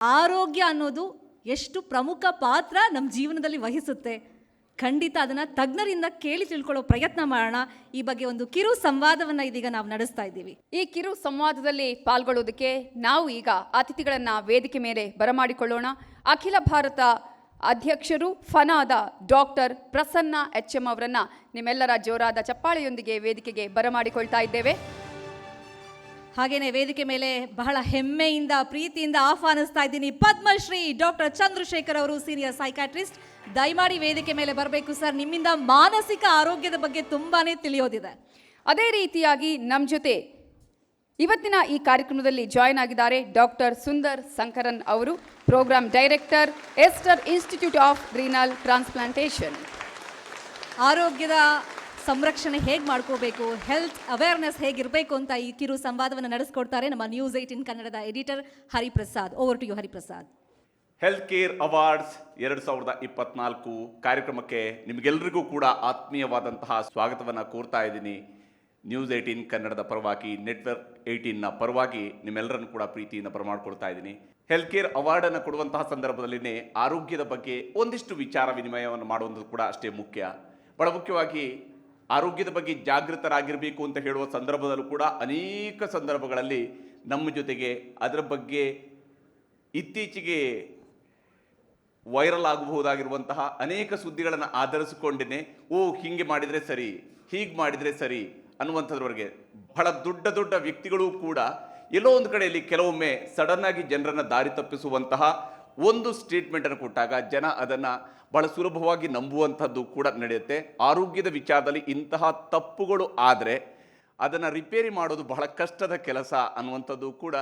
ಆರೋಗ್ಯ ಅನ್ನೋದು ಎಷ್ಟು ಪ್ರಮುಖ ಪಾತ್ರ ನಮ್ಮ ಜೀವನದಲ್ಲಿ ವಹಿಸುತ್ತೆ. ಖಂಡಿತ ಅದನ್ನು ತಜ್ಞರಿಂದ ಕೇಳಿ ತಿಳ್ಕೊಳ್ಳೋ ಪ್ರಯತ್ನ ಮಾಡೋಣ. ಈ ಬಗ್ಗೆ ಒಂದು ಕಿರು ಸಂವಾದವನ್ನು ಇದೀಗ ನಾವು ನಡೆಸ್ತಾ ಇದ್ದೀವಿ. ಈ ಕಿರು ಸಂವಾದದಲ್ಲಿ ಪಾಲ್ಗೊಳ್ಳೋದಕ್ಕೆ ನಾವು ಈಗ ಅತಿಥಿಗಳನ್ನು ವೇದಿಕೆ ಮೇಲೆ ಬರಮಾಡಿಕೊಳ್ಳೋಣ. ಅಖಿಲ ಭಾರತ ಅಧ್ಯಕ್ಷರು ಫನಾದ ಡಾಕ್ಟರ್ ಪ್ರಸನ್ನ HM ಅವರನ್ನ ನಿಮ್ಮೆಲ್ಲರ ಜೋರಾದ ಚಪ್ಪಾಳೆಯೊಂದಿಗೆ ವೇದಿಕೆಗೆ ಬರಮಾಡಿಕೊಳ್ತಾ ಇದ್ದೇವೆ. ಹಾಗೇನೆ ವೇದಿಕೆ ಮೇಲೆ ಬಹಳ ಹೆಮ್ಮೆಯಿಂದ ಪ್ರೀತಿಯಿಂದ ಆಹ್ವಾನಿಸ್ತಾ ಇದ್ದೀನಿ ಪದ್ಮಶ್ರೀ ಡಾಕ್ಟರ್ ಚಂದ್ರಶೇಖರ್ ಅವರು, ಸೀನಿಯರ್ ಸೈಕಾಟ್ರಿಸ್ಟ್. ದಯಮಾಡಿ ವೇದಿಕೆ ಮೇಲೆ ಬರಬೇಕು ಸರ್. ನಿಮ್ಮಿಂದ ಮಾನಸಿಕ ಆರೋಗ್ಯದ ಬಗ್ಗೆ ತುಂಬಾನೇ ತಿಳಿಯೋದಿದೆ. ಅದೇ ರೀತಿಯಾಗಿ ನಮ್ಮ ಜೊತೆ ಇವತ್ತಿನ ಈ ಕಾರ್ಯಕ್ರಮದಲ್ಲಿ ಜಾಯ್ನ್ ಆಗಿದ್ದಾರೆ ಡಾಕ್ಟರ್ ಸುಂದರ್ ಸಂಕರನ್ ಅವರು, programme director, Aster institute of renal transplantation. ಆರೋಗ್ಯದ ಸಂರಕ್ಷಣೆ ಹೇಗೆ ಮಾಡ್ಕೋಬೇಕು, ಹೆಲ್ತ್ ಅವೇರ್ನೆಸ್ ಹೇಗಿರಬೇಕು ಅಂತ ಈ ಕಿರು ಸಂವಾದವನ್ನು ನಡೆಸ್ಕೊಡ್ತಾರೆ ನಮ್ಮ ನ್ಯೂಸ್ 18 ಕನ್ನಡದ editor Hariprasad. Over to you Hariprasad. Health care awards 2024 ಕಾರ್ಯಕ್ರಮಕ್ಕೆ ನಿಮಗೆಲ್ಲರಿಗೂ ಕೂಡ ಆತ್ಮೀಯವಾದಂತಹ ಸ್ವಾಗತವನ್ನು ಕೋರ್ತಾ ಇದ್ದೀನಿ. ನ್ಯೂಸ್ 18 ಕನ್ನಡದ ಪರವಾಗಿ, ನೆಟ್ವರ್ಕ್ 18ನ ಪರವಾಗಿ ನಿಮ್ಮೆಲ್ಲರನ್ನು ಕೂಡ ಪ್ರೀತಿಯಿಂದ ಬರಮಾಡ್ಕೊಳ್ತಾ ಇದ್ದೀನಿ. ಹೆಲ್ತ್ ಕೇರ್ ಅವಾರ್ಡನ್ನು ಕೊಡುವಂತಹ ಸಂದರ್ಭದಲ್ಲಿನೇ ಆರೋಗ್ಯದ ಬಗ್ಗೆ ಒಂದಿಷ್ಟು ವಿಚಾರ ವಿನಿಮಯವನ್ನು ಮಾಡುವುದು ಕೂಡ ಅಷ್ಟೇ ಮುಖ್ಯ. ಬಹಳ ಮುಖ್ಯವಾಗಿ ಆರೋಗ್ಯದ ಬಗ್ಗೆ ಜಾಗೃತರಾಗಿರಬೇಕು ಅಂತ ಹೇಳುವ ಸಂದರ್ಭದಲ್ಲೂ ಕೂಡ ಅನೇಕ ಸಂದರ್ಭಗಳಲ್ಲಿ ನಮ್ಮ ಜೊತೆಗೆ ಅದರ ಬಗ್ಗೆ ಇತ್ತೀಚೆಗೆ ವೈರಲ್ ಆಗಬಹುದಾಗಿರುವಂತಹ ಅನೇಕ ಸುದ್ದಿಗಳನ್ನು ಆಧರಿಸಿಕೊಂಡೇ ಹೀಗೆ ಮಾಡಿದರೆ ಸರಿ, ಹೀಗೆ ಮಾಡಿದರೆ ಸರಿ ಅನ್ನುವಂಥದ್ರವರೆಗೆ ಬಹಳ ದೊಡ್ಡ ದೊಡ್ಡ ವ್ಯಕ್ತಿಗಳು ಕೂಡ ಎಲ್ಲೋ ಒಂದು ಕಡೆಯಲ್ಲಿ ಕೆಲವೊಮ್ಮೆ ಸಡನ್ ಆಗಿ ಜನರನ್ನು ದಾರಿ ತಪ್ಪಿಸುವಂತಹ ಒಂದು ಸ್ಟೇಟ್ಮೆಂಟನ್ನು ಕೊಟ್ಟಾಗ ಜನ ಅದನ್ನು ಬಹಳ ಸುಲಭವಾಗಿ ನಂಬುವಂಥದ್ದು ಕೂಡ ನಡೆಯುತ್ತೆ. ಆರೋಗ್ಯದ ವಿಚಾರದಲ್ಲಿ ಇಂತಹ ತಪ್ಪುಗಳು ಆದರೆ ಅದನ್ನು ರಿಪೇರಿ ಮಾಡೋದು ಬಹಳ ಕಷ್ಟದ ಕೆಲಸ ಅನ್ನುವಂಥದ್ದು ಕೂಡ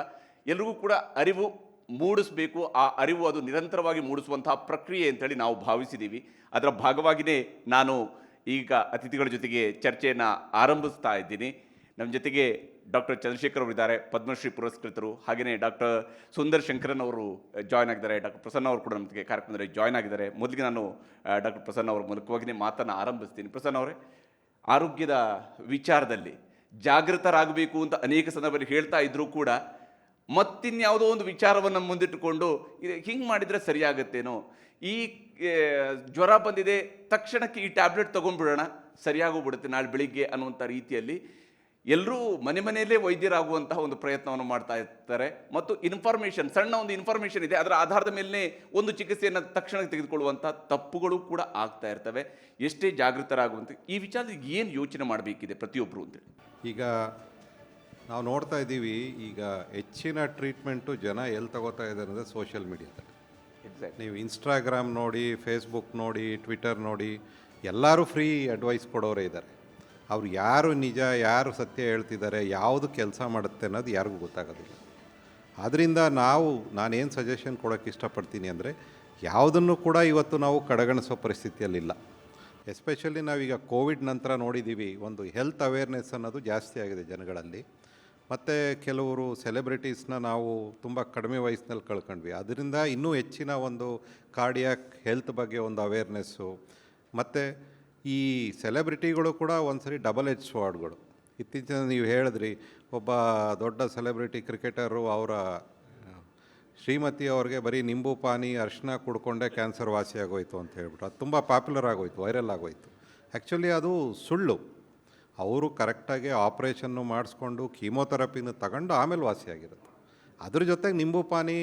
ಎಲ್ರಿಗೂ ಕೂಡ ಅರಿವು ಮೂಡಿಸಬೇಕು. ಆ ಅರಿವು ಅದು ನಿರಂತರವಾಗಿ ಮೂಡಿಸುವಂತಹ ಪ್ರಕ್ರಿಯೆ ಅಂತೇಳಿ ನಾವು ಭಾವಿಸಿದ್ದೀವಿ. ಅದರ ಭಾಗವಾಗಿಯೇ ನಾನು ಈಗ ಅತಿಥಿಗಳ ಜೊತೆಗೆ ಚರ್ಚೆಯನ್ನು ಆರಂಭಿಸ್ತಾ ಇದ್ದೀನಿ. ನಮ್ಮ ಜೊತೆಗೆ ಡಾಕ್ಟರ್ ಚಂದ್ರಶೇಖರ್ ಅವರು ಇದ್ದಾರೆ, ಪದ್ಮಶ್ರೀ ಪುರಸ್ಕೃತರು. ಹಾಗೆಯೇ ಡಾಕ್ಟರ್ ಸುಂದರ್ ಶಂಕರನ್ ಅವರು ಜಾಯ್ನ್ ಆಗಿದ್ದಾರೆ. ಡಾಕ್ಟರ್ ಪ್ರಸನ್ನ ಅವರು ಕೂಡ ನಮಗೆ ಕಾರ್ಯಕ್ರಮದಲ್ಲಿ ಜಾಯ್ನ್ ಆಗಿದ್ದಾರೆ. ಮೊದಲಿಗೆ ನಾನು ಡಾಕ್ಟರ್ ಪ್ರಸನ್ನ ಅವರ ಮೂಲಕವಾಗಿಯೇ ಮಾತನ್ನು ಆರಂಭಿಸ್ತೀನಿ. ಪ್ರಸನ್ನ ಅವರೇ, ಆರೋಗ್ಯದ ವಿಚಾರದಲ್ಲಿ ಜಾಗೃತರಾಗಬೇಕು ಅಂತ ಅನೇಕ ಸಂದರ್ಭದಲ್ಲಿ ಹೇಳ್ತಾ ಇದ್ದರೂ ಕೂಡ ಮತ್ತಿನ್ಯಾವುದೋ ಒಂದು ವಿಚಾರವನ್ನು ಮುಂದಿಟ್ಟುಕೊಂಡು ಹಿಂಗೆ ಮಾಡಿದರೆ ಸರಿಯಾಗತ್ತೇನೋ, ಈ ಜ್ವರ ಬಂದಿದೆ ತಕ್ಷಣಕ್ಕೆ ಈ ಟ್ಯಾಬ್ಲೆಟ್ ತೊಗೊಂಡ್ಬಿಡೋಣ ಸರಿಯಾಗೋಗ್ಬಿಡುತ್ತೆ ನಾಳೆ ಬೆಳಿಗ್ಗೆ ಅನ್ನುವಂಥ ರೀತಿಯಲ್ಲಿ ಎಲ್ಲರೂ ಮನೆಯಲ್ಲೇ ವೈದ್ಯರಾಗುವಂತಹ ಒಂದು ಪ್ರಯತ್ನವನ್ನು ಮಾಡ್ತಾ ಇರ್ತಾರೆ. ಮತ್ತು ಸಣ್ಣ ಒಂದು ಇನ್ಫಾರ್ಮೇಷನ್ ಇದೆ, ಅದರ ಆಧಾರದ ಮೇಲೆ ಒಂದು ಚಿಕಿತ್ಸೆಯನ್ನು ತಕ್ಷಣಕ್ಕೆ ತೆಗೆದುಕೊಳ್ಳುವಂಥ ತಪ್ಪುಗಳು ಕೂಡ ಆಗ್ತಾ ಇರ್ತವೆ. ಎಷ್ಟೇ ಜಾಗೃತರಾಗುವಂಥ ಈ ವಿಚಾರದಲ್ಲಿ ಏನು ಯೋಚನೆ ಮಾಡಬೇಕಿದೆ ಪ್ರತಿಯೊಬ್ಬರು ಅಂತೇಳಿ? ಈಗ ನಾವು ನೋಡ್ತಾ ಇದ್ದೀವಿ, ಈಗ ಹೆಚ್ಚಿನ ಟ್ರೀಟ್ಮೆಂಟು ಜನ ಎಲ್ಲಿ ತಗೋತಾ ಇದ್ದಾರೆ ಅಂದರೆ ಸೋಷಿಯಲ್ ಮೀಡಿಯಾದಲ್ಲಿ. ನೀವು ಇನ್ಸ್ಟಾಗ್ರಾಮ್ ನೋಡಿ, ಫೇಸ್ಬುಕ್ ನೋಡಿ, ಟ್ವಿಟರ್ ನೋಡಿ, ಎಲ್ಲರೂ ಫ್ರೀ ಅಡ್ವೈಸ್ ಕೊಡೋರೇ ಇದ್ದಾರೆ. ಅವ್ರು ಯಾರು ನಿಜ, ಯಾರು ಸತ್ಯ ಹೇಳ್ತಿದ್ದಾರೆ, ಯಾವುದು ಕೆಲಸ ಮಾಡುತ್ತೆ ಅನ್ನೋದು ಯಾರಿಗೂ ಗೊತ್ತಾಗೋದಿಲ್ಲ. ಆದ್ದರಿಂದ ನಾನೇನು ಸಜೆಷನ್ ಕೊಡೋಕ್ಕೆ ಇಷ್ಟಪಡ್ತೀನಿ ಅಂದರೆ, ಯಾವುದನ್ನು ಕೂಡ ಇವತ್ತು ನಾವು ಕಡೆಗಣಿಸೋ ಪರಿಸ್ಥಿತಿಯಲ್ಲಿಲ್ಲ. ಎಸ್ಪೆಷಲಿ ನಾವೀಗ ಕೋವಿಡ್ ನಂತರ ನೋಡಿದ್ದೀವಿ, ಒಂದು ಹೆಲ್ತ್ ಅವೇರ್ನೆಸ್ ಅನ್ನೋದು ಜಾಸ್ತಿ ಆಗಿದೆ ಜನಗಳಲ್ಲಿ. ಮತ್ತು ಕೆಲವರು ಸೆಲೆಬ್ರಿಟೀಸ್ನ ನಾವು ತುಂಬ ಕಡಿಮೆ ವಯಸ್ಸಿನಲ್ಲಿ ಕಳ್ಕೊಂಡ್ವಿ. ಅದರಿಂದ ಇನ್ನೂ ಹೆಚ್ಚಿನ ಒಂದು ಕಾರ್ಡಿಯಾಕ್ ಹೆಲ್ತ್ ಬಗ್ಗೆ ಒಂದು ಅವೇರ್ನೆಸ್ಸು. ಮತ್ತು ಈ ಸೆಲೆಬ್ರಿಟಿಗಳು ಕೂಡ ಒಂದು ಸರಿ ಡಬಲ್ ಎಜ್ ಸ್ವಾರ್ಡ್ಗಳು. ಇತ್ತೀಚಿನ ನೀವು ಹೇಳಿದ್ರಿ, ಒಬ್ಬ ದೊಡ್ಡ ಸೆಲೆಬ್ರಿಟಿ ಕ್ರಿಕೆಟರು ಅವರ ಶ್ರೀಮತಿ ಅವ್ರಿಗೆ ಬರೀ ನಿಂಬು ಪಾನಿ ಅರಿಶಿನ ಕುಡ್ಕೊಂಡೇ ಕ್ಯಾನ್ಸರ್ ವಾಸಿಯಾಗೋಯ್ತು ಅಂತ ಹೇಳ್ಬಿಟ್ಟು ಅದು ತುಂಬ ಪಾಪ್ಯುಲರ್ ಆಗೋಯ್ತು, ವೈರಲ್ ಆಗೋಯ್ತು. ಆ್ಯಕ್ಚುಲಿ ಅದು ಸುಳ್ಳು. ಅವರು ಕರೆಕ್ಟಾಗಿ ಆಪ್ರೇಷನ್ನು ಮಾಡಿಸ್ಕೊಂಡು ಕೀಮೋಥೆರಪಿನ ತಗೊಂಡು ಆಮೇಲೆ ವಾಸಿಯಾಗಿರುತ್ತೆ. ಅದ್ರ ಜೊತೆಗೆ ನಿಂಬು ಪಾನಿ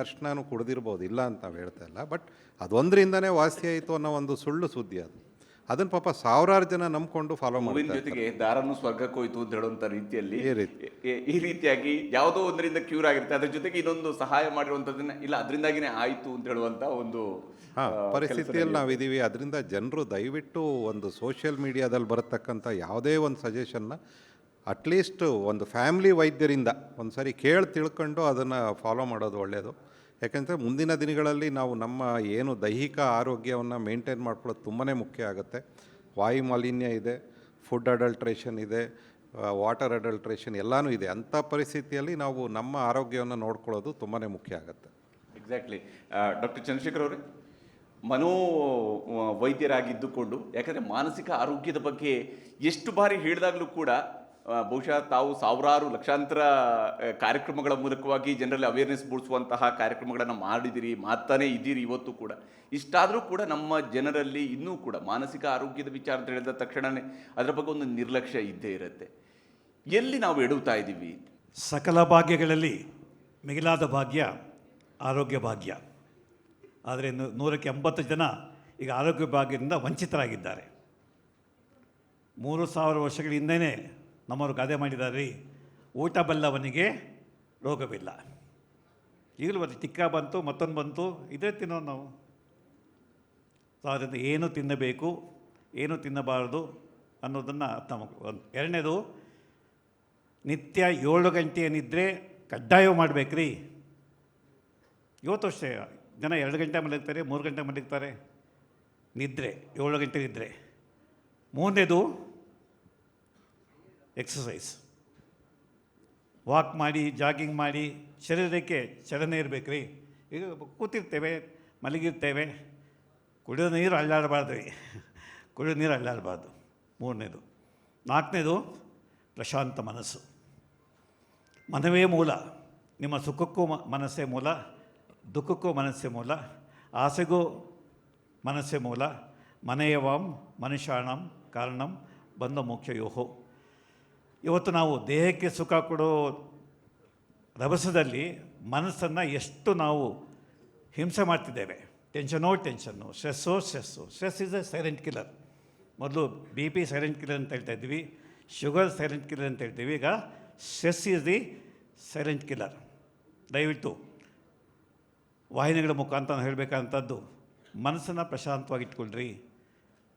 ಅರಿಶಿನೂ ಕುಡ್ದಿರ್ಬೋದು, ಇಲ್ಲ ಅಂತ ನಾವು ಹೇಳ್ತಾ ಇಲ್ಲ. ಬಟ್ ಅದೊಂದರಿಂದನೇ ವಾಸಿಯಾಯಿತು ಅನ್ನೋ ಒಂದು ಸುಳ್ಳು ಸುದ್ದಿ ಅದು. ಅದನ್ನು ಪಾಪ ಸಾವಿರಾರು ಜನ ನಂಬ್ಕೊಂಡು ಫಾಲೋ ಮಾಡ್ತಾರೆ. ಜೊತೆಗೆ ದಾರನು ಸ್ವರ್ಗಕ್ಕೆ ಹೋಯ್ತು ಅಂತ ಹೇಳುವಂಥ ರೀತಿಯಲ್ಲಿ ಈ ರೀತಿಯಾಗಿ ಯಾವುದೋ ಒಂದರಿಂದ ಕ್ಯೂರ್ ಆಗಿರುತ್ತೆ, ಅದ್ರ ಜೊತೆಗೆ ಇನ್ನೊಂದು ಸಹಾಯ ಮಾಡಿರುವಂಥದ್ದನ್ನ ಇಲ್ಲ ಅದರಿಂದಾಗಿನೇ ಆಯಿತು ಅಂತ ಹೇಳುವಂಥ ಒಂದು ಪರಿಸ್ಥಿತಿಯಲ್ಲಿ ನಾವಿದ್ದೀವಿ. ಅದರಿಂದ ಜನರು ದಯವಿಟ್ಟು ಒಂದು ಸೋಷಿಯಲ್ ಮೀಡಿಯಾದಲ್ಲಿ ಬರತಕ್ಕಂಥ ಯಾವುದೇ ಒಂದು ಸಜೆಷನ್ನ ಅಟ್ಲೀಸ್ಟ್ ಒಂದು ಫ್ಯಾಮಿಲಿ ವೈದ್ಯರಿಂದ ಒಂದು ಸಾರಿ ತಿಳ್ಕೊಂಡು ಅದನ್ನು ಫಾಲೋ ಮಾಡೋದು ಒಳ್ಳೆಯದು. ಯಾಕೆಂದರೆ ಮುಂದಿನ ದಿನಗಳಲ್ಲಿ ನಾವು ನಮ್ಮ ಏನು ದೈಹಿಕ ಆರೋಗ್ಯವನ್ನು ಮೇಂಟೈನ್ ಮಾಡ್ಕೊಳ್ಳೋದು ತುಂಬಾ ಮುಖ್ಯ ಆಗುತ್ತೆ. ವಾಯು ಮಾಲಿನ್ಯ ಇದೆ, ಫುಡ್ ಅಡಲ್ಟ್ರೇಷನ್ ಇದೆ, ವಾಟರ್ ಅಡಲ್ಟ್ರೇಷನ್ ಎಲ್ಲನೂ ಇದೆ. ಅಂಥ ಪರಿಸ್ಥಿತಿಯಲ್ಲಿ ನಾವು ನಮ್ಮ ಆರೋಗ್ಯವನ್ನು ನೋಡ್ಕೊಳ್ಳೋದು ತುಂಬಾ ಮುಖ್ಯ ಆಗುತ್ತೆ. ಎಕ್ಸಾಕ್ಟ್ಲಿ. ಡಾಕ್ಟರ್ ಚಂದ್ರಶೇಖರ್ ಅವರೇ, ವೈದ್ಯರಾಗಿದ್ದುಕೊಂಡು, ಯಾಕಂದರೆ ಮಾನಸಿಕ ಆರೋಗ್ಯದ ಬಗ್ಗೆ ಎಷ್ಟು ಬಾರಿ ಹೇಳಿದಾಗಲೂ ಕೂಡ ಬಹುಶಃ ತಾವು ಸಾವಿರಾರು ಲಕ್ಷಾಂತರ ಕಾರ್ಯಕ್ರಮಗಳ ಮೂಲಕವಾಗಿ ಜನರಲ್ಲಿ ಅವೇರ್ನೆಸ್ ಮೂಡಿಸುವಂತಹ ಕಾರ್ಯಕ್ರಮಗಳನ್ನು ಮಾಡಿದಿರಿ, ಮಾಡ್ತಾನೇ ಇದ್ದೀರಿ ಇವತ್ತು ಕೂಡ. ಇಷ್ಟಾದರೂ ಕೂಡ ನಮ್ಮ ಜನರಲ್ಲಿ ಇನ್ನೂ ಕೂಡ ಮಾನಸಿಕ ಆರೋಗ್ಯದ ವಿಚಾರ ಅಂತ ಹೇಳಿದ ತಕ್ಷಣವೇ ಅದರ ಬಗ್ಗೆ ಒಂದು ನಿರ್ಲಕ್ಷ್ಯ ಇದ್ದೇ ಇರುತ್ತೆ. ಎಲ್ಲಿ ನಾವು ಎಡುತ್ತಾ ಇದ್ದೀವಿ? ಸಕಲ ಭಾಗ್ಯಗಳಲ್ಲಿ ಮಿಗಿಲಾದ ಭಾಗ್ಯ ಆರೋಗ್ಯ ಭಾಗ್ಯ. ಆದರೆ 180 ಜನ ಈಗ ಆರೋಗ್ಯ ಭಾಗ್ಯದಿಂದ ವಂಚಿತರಾಗಿದ್ದಾರೆ. 3000 ವರ್ಷಗಳ ಹಿಂದೆಯೇ ನಮ್ಮವರು ಗಾದೆ ಮಾಡಿದ್ದಾರೆ ರೀ, ಊಟ ಬಲ್ಲವನಿಗೆ ರೋಗವಿಲ್ಲ. ಈಗಲೂ ಒಂದು ಟಿಕ್ಕ ಬಂತು, ಮತ್ತೊಂದು ಬಂತು, ಇದೇ ತಿನ್ನೋದು ನಾವು. ಸೊ ಅದರಿಂದ ಏನು ತಿನ್ನಬೇಕು, ಏನು ತಿನ್ನಬಾರದು ಅನ್ನೋದನ್ನು ಅರ್ಥ ಮಾಡ್ಕೊಂಡು. ಎರಡನೇದು, ನಿತ್ಯ 7 ಗಂಟೆಯ ನಿದ್ರೆ ಕಡ್ಡಾಯ ಮಾಡಬೇಕ್ರಿ. ಇವತ್ತು ಅಷ್ಟೇ ಜನ 2 ಗಂಟೆ ಮಲಗ್ತಾರೆ, 3 ಗಂಟೆ ಮಲಗ್ತಾರೆ. ನಿದ್ರೆ 7 ಗಂಟೆ ನಿದ್ರೆ. ಮೂರನೇದು ಎಕ್ಸಸೈಸ್. ವಾಕ್ ಮಾಡಿ, ಜಾಗಿಂಗ್ ಮಾಡಿ, ಶರೀರಕ್ಕೆ ಚಲನೆ ಇರಬೇಕ್ರಿ. ಈಗ ಕೂತಿರ್ತೇವೆ, ಮಲಗಿರ್ತೇವೆ, ಕುಡಿಯೋ ನೀರು ಅಳ್ಳಾಡಬಾರ್ದು ರೀ, ಕುಡಿಯೋ ನೀರು ಅಳ್ಳಾಡಬಾರ್ದು. ಮೂರನೇದು. ನಾಲ್ಕನೇದು, ಪ್ರಶಾಂತ ಮನಸ್ಸು. ಮನವೇ ಮೂಲ. ನಿಮ್ಮ ಸುಖಕ್ಕೂ ಮನಸ್ಸೇ ಮೂಲ, ದುಃಖಕ್ಕೂ ಮನಸ್ಸೇ ಮೂಲ, ಆಸೆಗೂ ಮನಸ್ಸೇ ಮೂಲ. ಮನೆಯವಾಂ ಮನುಷ್ಯಾಣಂ ಕಾರಣಂ ಬಂಧ ಮೋಕ್ಷಯೋಹೋ. ಇವತ್ತು ನಾವು ದೇಹಕ್ಕೆ ಸುಖ ಕೊಡೋ ರಭಸದಲ್ಲಿ ಮನಸ್ಸನ್ನು ಎಷ್ಟು ನಾವು ಹಿಂಸೆ ಮಾಡ್ತಿದ್ದೇವೆ. ಟೆನ್ಷನ್ನೋ ಟೆನ್ಷನ್ನು, ಸ್ಟ್ರೆಸ್ಸೋ stress. Stress is a silent killer. ಮೊದಲು BP ಸೈಲೆಂಟ್ ಕಿಲ್ಲರ್ ಅಂತ ಹೇಳ್ತಾ ಇದ್ವಿ, ಶುಗರ್ ಸೈಲೆಂಟ್ ಕಿಲ್ಲರ್ ಅಂತ ಹೇಳ್ತೀವಿ. ಈಗ stress is the silent killer. ದಯವಿಟ್ಟು ವಾಹಿನಿಗಳ ಮುಖಾಂತರ ನಾನು ಹೇಳಬೇಕಂಥದ್ದು, ಮನಸ್ಸನ್ನು ಪ್ರಶಾಂತವಾಗಿಟ್ಕೊಳ್ರಿ,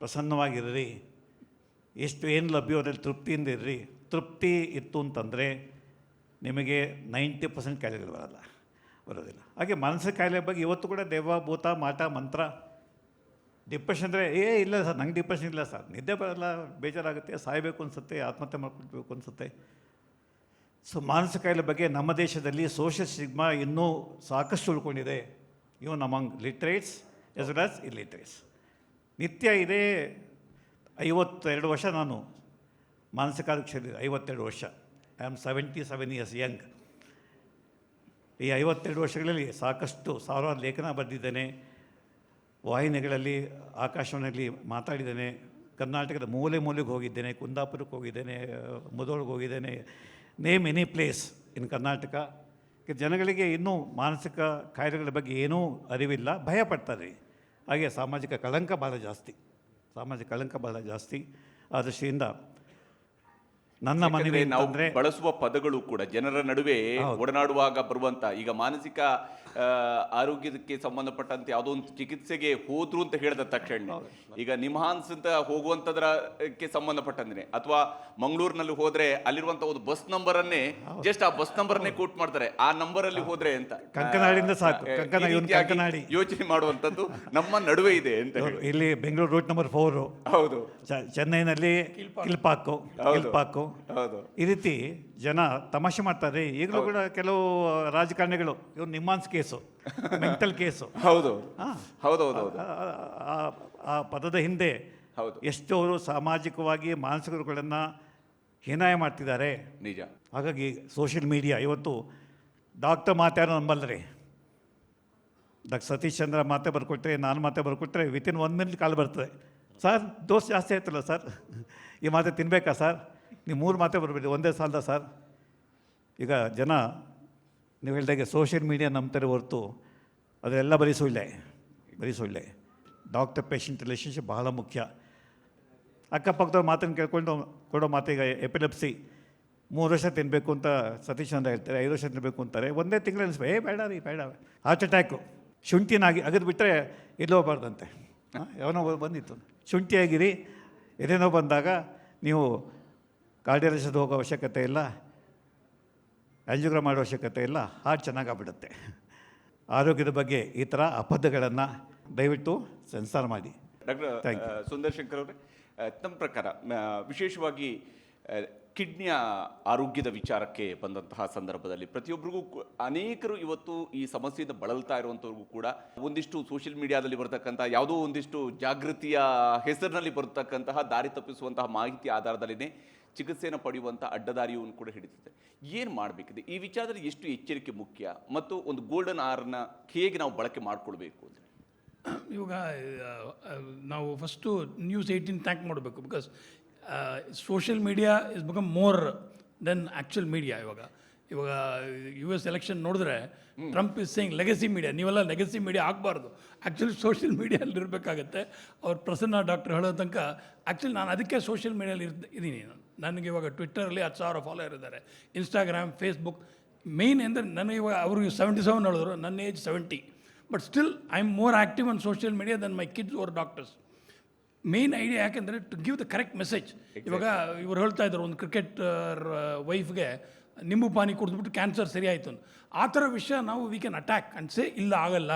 ಪ್ರಸನ್ನವಾಗಿರ್ರಿ. ಎಷ್ಟು ಏನು ಲಭ್ಯವೋ ಅದ್ರಲ್ಲಿ ತೃಪ್ತಿಯಿಂದ ಇರ್ರಿ. ತೃಪ್ತಿ ಇತ್ತು ಅಂತಂದರೆ ನಿಮಗೆ 90% ಕಾಯಿಲೆಗಳು ಬರೋದಿಲ್ಲ. ಹಾಗೆ ಮನಸ್ಸಿನ ಕಾಯಿಲೆ ಬಗ್ಗೆ ಇವತ್ತು ಕೂಡ ದೆವ್ವ, ಭೂತ, ಮಾಟ, ಮಂತ್ರ. ಡಿಪ್ರೆಷನ್ ಅಂದರೆ ಇಲ್ಲ ಸರ್, ನಂಗೆ ಡಿಪ್ರೆಷನ್ ಇಲ್ಲ ಸರ್, ನಿದ್ದೆ ಬರಲ್ಲ, ಬೇಜಾರಾಗುತ್ತೆ, ಸಾಯಬೇಕು ಅನಿಸುತ್ತೆ, ಆತ್ಮಹತ್ಯೆ ಮಾಡ್ಕೊಳ್ಬೇಕು ಅನಿಸುತ್ತೆ. ಸೊ ಮಾನಸಿಕ ಕಾಯಿಲೆ ಬಗ್ಗೆ ನಮ್ಮ ದೇಶದಲ್ಲಿ ಸೋಷಿಯಲ್ ಸ್ಟಿಗ್ಮಾ ಇನ್ನೂ ಸಾಕಷ್ಟು ಉಳ್ಕೊಂಡಿದೆ. Even among literates as well as illiterates. ನಿತ್ಯ ಇದೇ 52 ವರ್ಷ ನಾನು ಮಾನಸಿಕ ಆರೋಗ್ಯ 52 ವರ್ಷ. I am 77 years young. ಈ 52 ವರ್ಷಗಳಲ್ಲಿ ಸಾಕಷ್ಟು ಸಾವಿರಾರು ಲೇಖನ ಬರೆದಿದ್ದೇನೆ, ವಾಹಿನಿಗಳಲ್ಲಿ, ಆಕಾಶವಾಣಿಯಲ್ಲಿ ಮಾತಾಡಿದ್ದೇನೆ, ಕರ್ನಾಟಕದ ಮೂಲೆ ಮೂಲೆಗೆ ಹೋಗಿದ್ದೇನೆ, ಕುಂದಾಪುರಕ್ಕೆ ಹೋಗಿದ್ದೇನೆ, ಮುಧೋಳ್ಗೆ ಹೋಗಿದ್ದೇನೆ, name any place in Karnataka. ಜನಗಳಿಗೆ ಇನ್ನೂ ಮಾನಸಿಕ ಕಾಯಿಲೆಗಳ ಬಗ್ಗೆ ಏನೂ ಅರಿವಿಲ್ಲ, ಭಯ ಪಡ್ತಾರೆ. ಹಾಗೆ ಸಾಮಾಜಿಕ ಕಳಂಕ ಭಾಳ ಜಾಸ್ತಿ. ಆ ದೃಷ್ಟಿಯಿಂದ ನನ್ನ ಮನವಿ ನಾವು ಅಂತಂದರೆ, ಬಳಸುವ ಪದಗಳು ಕೂಡ ಜನರ ನಡುವೆ ಒಡನಾಡುವಾಗ ಬರುವಂತ, ಈಗ ಮಾನಸಿಕ ಆರೋಗ್ಯಕ್ಕೆ ಸಂಬಂಧಪಟ್ಟಂತೆ ಯಾವುದೋ ಒಂದು ಚಿಕಿತ್ಸೆಗೆ ಹೋದ್ರು ಅಂತ ಹೇಳಿದ ತಕ್ಷಣ ಈಗ ನಿಮ್ಹಾನ್ಸ್ ಅಂತ ಹೋಗುವಂತದಕ್ಕೆ ಸಂಬಂಧಪಟ್ಟಂತೆ, ಅಥವಾ ಮಂಗಳೂರಿನಲ್ಲಿ ಹೋದ್ರೆ ಅಲ್ಲಿರುವಂತ ಒಂದು ಬಸ್ ನಂಬರ್ ಅನ್ನೇ ಜಸ್ಟ್ ಆ ಬಸ್ ನಂಬರ್ನೇ ಕೋಟ್ ಮಾಡ್ತಾರೆ, ಆ ನಂಬರ್ ಅಲ್ಲಿ ಹೋದ್ರೆ ಅಂತ. ಕಂಕನಾಡಿಂದ ಸಾಕು, ಕಂಕನಾಡಿ ಯೋಚನೆ ಮಾಡುವಂತದ್ದು ನಮ್ಮ ನಡುವೆ ಇದೆ ಅಂತ ಹೇಳಿ. ಇಲ್ಲಿ ಬೆಂಗಳೂರು ರೂಟ್ ನಂಬರ್ 4, ಹೌದು, ಚೆನ್ನೈನಲ್ಲಿ ಕಿಲ್ಪಾಕು. ಹೌದು. ಈ ರೀತಿ ಜನ ತಮಾಷೆ ಮಾಡ್ತಾರೆ. ಈಗಲೂ ಕೂಡ ಕೆಲವು ರಾಜಕಾರಣಿಗಳು ಇವ್ರು ನಿಮ್ಮಾನ್ಸ್ ಕೇಸು, ಮೆಂಟಲ್ ಕೇಸು. ಹೌದು. ಆ ಪದದ ಹಿಂದೆ ಹೌದು ಎಷ್ಟು ಅವರು ಸಾಮಾಜಿಕವಾಗಿ ಮಾನಸಿಕರುಗಳನ್ನು ಹೀನಾಯ ಮಾಡ್ತಿದ್ದಾರೆ. ನಿಜ. ಹಾಗಾಗಿ ಸೋಷಿಯಲ್ ಮೀಡಿಯಾ ಇವತ್ತು ಡಾಕ್ಟರ್ ಮಾತಾಡೋ ನಂಬಲ್ಲರಿ. ಸತೀಶ್ ಚಂದ್ರ ಮಾತೆ ಬರ್ಕೊಟ್ರೆ, ನಾನು ಮಾತೆ ಬರ್ಕೊಟ್ರೆ ವಿತಿನ್ 1 ಮಿನಿಟ್ ಕಾಲ್ ಬರ್ತದೆ. ಸರ್ ಡೋಸ್ ಜಾಸ್ತಿ ಆಯ್ತಲ್ಲ ಸರ್, ಈ ಮಾತೆ ತಿನ್ನಬೇಕಾ ಸರ್, ನೀವು 3 ಮಾತೆ ಬರಬೇಡಿ ಒಂದೇ ಸಾಲದ ಸರ್. ಈಗ ಜನ ನೀವು ಹೇಳಿದಾಗೆ ಸೋಷಿಯಲ್ ಮೀಡಿಯಾ ನಂಬ್ತಾರೆ ಹೊರತು ಅದೆಲ್ಲ ಬರೀ ಸುಳ್ಳೆ. ಡಾಕ್ಟರ್ ಪೇಷಂಟ್ ರಿಲೇಷನ್ಶಿಪ್ ಬಹಳ ಮುಖ್ಯ. ಅಕ್ಕಪಕ್ಕದವ್ರ ಮಾತನ್ನು ಕೇಳ್ಕೊಂಡು ಕೊಡೋ ಮಾತೀಗ ಎಪಿಲೆಪ್ಸಿ 3 ವರ್ಷ ತಿನ್ನಬೇಕು ಅಂತ ಸತೀಶ್ ಅಂತ ಹೇಳ್ತಾರೆ, 5 ವರ್ಷ ತಿನ್ನಬೇಕು ಅಂತಾರೆ. ಒಂದೇ ತಿಂಗಳು ಅನಿಸ್ಬೇಕು, ಬೇಡ. ಹಾರ್ಟ್ ಅಟ್ಯಾಕು ಶುಂಠಿನಾಗಿ ಅಗದು ಬಿಟ್ಟರೆ ಎಲ್ಲೋ ಹೋಗ್ಬಾರ್ದಂತೆ. ಯಾವನೋ ಬಂದಿತ್ತು, ಶುಂಠಿಯಾಗಿರಿ, ಏನೇನೋ ಬಂದಾಗ ನೀವು ಕಾರ್ಡಿಯಾಲಜಿಸ್ಟ್ ಹೋಗೋ ಅವಶ್ಯಕತೆ ಇಲ್ಲ, ಆಂಜಿಯೋಗ್ರಾಮ್ ಮಾಡೋ ಅವಶ್ಯಕತೆ ಇಲ್ಲ, ಹಾರ್ಟ್ ಚೆನ್ನಾಗಾಗ್ಬಿಡುತ್ತೆ. ಆರೋಗ್ಯದ ಬಗ್ಗೆ ಈ ಥರ ಅಪವಾದಗಳನ್ನು ದಯವಿಟ್ಟು ಸೆನ್ಸಾರ್ ಮಾಡಿ. ಡಾಕ್ಟರ್ ಸುಂದರ್ ಶಂಕರ್ ಅವರೇ, ತಮ್ಮ ಪ್ರಕಾರ ವಿಶೇಷವಾಗಿ ಕಿಡ್ನಿಯ ಆರೋಗ್ಯದ ವಿಚಾರಕ್ಕೆ ಬಂದಂತಹ ಸಂದರ್ಭದಲ್ಲಿ ಪ್ರತಿಯೊಬ್ಬರಿಗೂ ಅನೇಕರು ಇವತ್ತು ಈ ಸಮಸ್ಯೆಯಿಂದ ಬಳಲ್ತಾ ಇರುವಂಥವ್ರಿಗೂ ಕೂಡ ಒಂದಿಷ್ಟು ಸೋಷಿಯಲ್ ಮೀಡಿಯಾದಲ್ಲಿ ಬರ್ತಕ್ಕಂಥ ಯಾವುದೋ ಒಂದಿಷ್ಟು ಜಾಗೃತಿಯ ಹೆಸರಿನಲ್ಲಿ ಬರ್ತಕ್ಕಂತಹ ದಾರಿ ತಪ್ಪಿಸುವಂತಹ ಮಾಹಿತಿ ಆಧಾರದಲ್ಲಿನೇ ಚಿಕಿತ್ಸೆಯನ್ನು ಪಡೆಯುವಂಥ ಅಡ್ಡದಾರಿಯೂ ಕೂಡ ಹಿಡಿತದೆ. ಏನು ಮಾಡಬೇಕಿದೆ ಈ ವಿಚಾರದಲ್ಲಿ, ಎಷ್ಟು ಎಚ್ಚರಿಕೆ ಮುಖ್ಯ ಮತ್ತು ಒಂದು ಗೋಲ್ಡನ್ ಆರ್ನ ಹೇಗೆ ನಾವು ಬಳಕೆ ಮಾಡಿಕೊಳ್ಬೇಕು ಅಂತ? ಇವಾಗ ನಾವು ಫಸ್ಟು ನ್ಯೂಸ್ 18 ಥ್ಯಾಂಕ್ ಮಾಡಬೇಕು. Because social media is become more than actual media. ಇವಾಗ US ಎಲೆಕ್ಷನ್ ನೋಡಿದ್ರೆ Trump is saying legacy media, ನೀವೆಲ್ಲ ಲೆಗಸಿ ಮೀಡಿಯಾ ಆಗಬಾರ್ದು, ಆ್ಯಕ್ಚುಲಿ ಸೋಷಿಯಲ್ ಮೀಡಿಯಲ್ಲಿ ಇರಬೇಕಾಗತ್ತೆ. ಅವ್ರು ಪ್ರಸನ್ನ ಡಾಕ್ಟರ್ ಹೇಳೋ ತನಕ ಆ್ಯಕ್ಚುಲಿ ನಾನು ಅದಕ್ಕೆ ಸೋಷಿಯಲ್ ಮೀಡಿಯಲ್ಲಿ ಇದ್ದೀನಿ. ನನಗೆ ಇವಾಗ ಟ್ವಿಟ್ಟರಲ್ಲಿ 10,000 ಫಾಲೋವರ್ ಇದ್ದಾರೆ, ಇನ್ಸ್ಟಾಗ್ರಾಮ್, ಫೇಸ್ಬುಕ್. ಮೇಯ್ನ್ ಅಂದರೆ ನನಗೆ ಇವಾಗ ಅವ್ರಿಗೆ 77 ಹೇಳಿದ್ರು, ನನ್ನ age 70, but still I am more active on social media then my kids or doctors. Main idea ಯಾಕೆಂದರೆ to give the correct message. ಇವಾಗ ಇವ್ರು ಹೇಳ್ತಾ ಇದ್ರು ಒಂದು ಕ್ರಿಕೆಟರ್ ವೈಫ್ಗೆ ನಿಂಬು ಪಾನಿ ಕುಡಿದ್ಬಿಟ್ಟು ಕ್ಯಾನ್ಸರ್ ಸರಿ ಆಯಿತು. ಆ ಥರ ವಿಷಯ ನಾವು we can attack and say ಇಲ್ಲ ಆಗಲ್ಲ,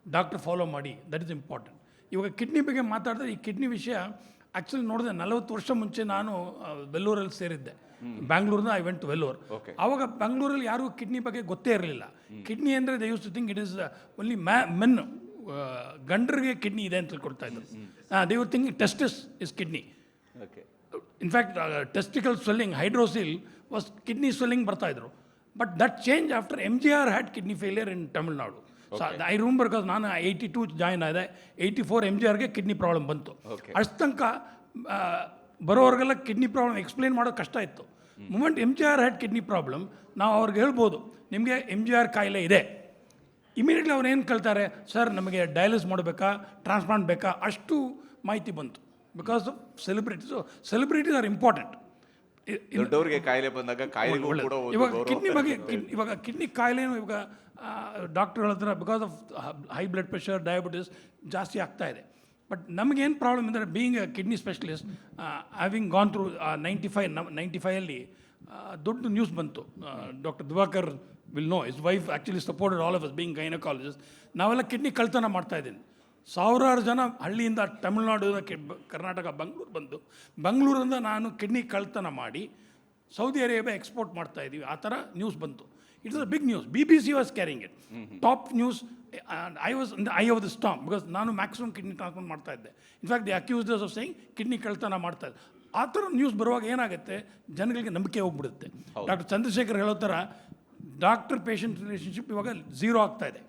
ಡಾಕ್ಟರ್ ಫಾಲೋ ಮಾಡಿ, ದಟ್ ಇಸ್ ಇಂಪಾರ್ಟೆಂಟ್. ಇವಾಗ ಕಿಡ್ನಿ ಬಗ್ಗೆ ಮಾತಾಡಿದ್ರೆ ಈ ಕಿಡ್ನಿ ವಿಷಯ ಆ್ಯಕ್ಚುಲಿ ನೋಡಿದೆ 40 ವರ್ಷ ಮುಂಚೆ ನಾನು ವೆಲ್ಲೂರಲ್ಲಿ ಸೇರಿದ್ದೆ. ಬ್ಯಾಂಗ್ಳೂರ್ನ ಐ ವೆಂಟ್ ಟು ವೆಲ್ಲೂರ್. ಆವಾಗ ಬ್ಯಾಂಗ್ಳೂರಲ್ಲಿ ಯಾರಿಗೂ ಕಿಡ್ನಿ ಬಗ್ಗೆ ಗೊತ್ತೇ ಇರಲಿಲ್ಲ. ಕಿಡ್ನಿ ಅಂದರೆ they use to think it is only men, ಗಂಡರಿಗೆ ಕಿಡ್ನಿ ಇದೆ ಅಂತ ತಿಳ್ಕೊಳ್ತಾ ಇದ್ರು. They would think testis is kidney. In fact testicle swelling, hydrocele was kidney swelling ಬರ್ತಾಯಿದ್ರು. But that change after MGR had kidney failure in Tamil Nadu. So I remember because ನಾನು 82 join ಆದೆ, 84 MGRಗೆ kidney problem ಬಂತು. ಅಷ್ಟು ತನಕ ಬರೋವ್ರಿಗೆಲ್ಲ ಕಿಡ್ನಿ ಪ್ರಾಬ್ಲಮ್ ಎಕ್ಸ್ಪ್ಲೇನ್ ಮಾಡೋದು ಕಷ್ಟ ಇತ್ತು. Moment MGR had kidney problem, ನಾವು ಅವ್ರಿಗೆ ಹೇಳ್ಬೋದು ನಿಮಗೆ MGR ಕಾಯಿಲೆ ಇದೆ. ಇಮಿಡಿಯೇಟ್ಲಿ ಅವ್ರು ಏನು ಕೇಳ್ತಾರೆ, ಸರ್ ನಮಗೆ ಡಯಾಲಿಸ್ ಮಾಡಬೇಕಾ, ಟ್ರಾನ್ಸ್ಪ್ಲಾಂಟ್ ಬೇಕಾ, ಅಷ್ಟು ಮಾಹಿತಿ ಬಂತು. Because of celebrities are important. ದೊಡ್ಡವರಿಗೆ ಕಾಯಿಲೆ ಬಂದಾಗ ಕಾಯಿಲೆ ಕೂಡ ಇವಾಗ ಕಿಡ್ನಿ ಬಗ್ಗೆ ಇವಾಗ ಕಿಡ್ನಿ ಕಾಯಿಲೆನೂ ಇವಾಗ ಡಾಕ್ಟರ್ ಹೇಳ್ತಾರೆ because of high blood pressure, diabetes ಜಾಸ್ತಿ ಆಗ್ತಾ ಇದೆ. ಬಟ್ ನಮಗೇನು ಪ್ರಾಬ್ಲಮ್ ಅಂದರೆ being a kidney specialist, having gone through 95 ದೊಡ್ಡ ನ್ಯೂಸ್ ಬಂತು. Doctor Divakar will know, his wife actually supported all of us being gynaecologist. ನಾವೆಲ್ಲ ಕಿಡ್ನಿ ಕಳ್ತನ ಮಾಡ್ತಾಯಿದ್ದೀನಿ. ಸಾವಿರಾರು ಜನ ಹಳ್ಳಿಯಿಂದ ತಮಿಳ್ನಾಡು, ಕರ್ನಾಟಕ, ಬೆಂಗಳೂರಿಂದ ನಾನು ಕಿಡ್ನಿ ಕಳ್ತನ ಮಾಡಿ ಸೌದಿ ಅರೇಬಿಯಾ ಎಕ್ಸ್ಪೋರ್ಟ್ ಮಾಡ್ತಾ ಇದ್ದೀವಿ, ಆ ಥರ ನ್ಯೂಸ್ ಬಂತು. It's a big news. BBC was carrying it, top news. I was in the eye of the storm because ನಾನು ಮ್ಯಾಕ್ಸಿಮಮ್ ಕಿಡ್ನಿ ಟ್ರಾನ್ಸ್ಫರ್ ಮಾಡ್ತಾ ಇದ್ದೆ. In fact the accused of saying kidney ಕಳ್ತನ ಮಾಡ್ತಾ ಇದ್ದೆ. ಆ ಥರ ನ್ಯೂಸ್ ಬರುವಾಗ ಏನಾಗುತ್ತೆ, ಜನಗಳಿಗೆ ನಂಬಿಕೆ ಹೋಗ್ಬಿಡುತ್ತೆ. ಡಾಕ್ಟರ್ ಚಂದ್ರಶೇಖರ್ ಹೇಳೋ ಥರ ಡಾಕ್ಟರ್ ಪೇಷಂಟ್ ರಿಲೇಷನ್ಶಿಪ್ ಇವಾಗ 0 ಆಗ್ತಾ ಇದೆ.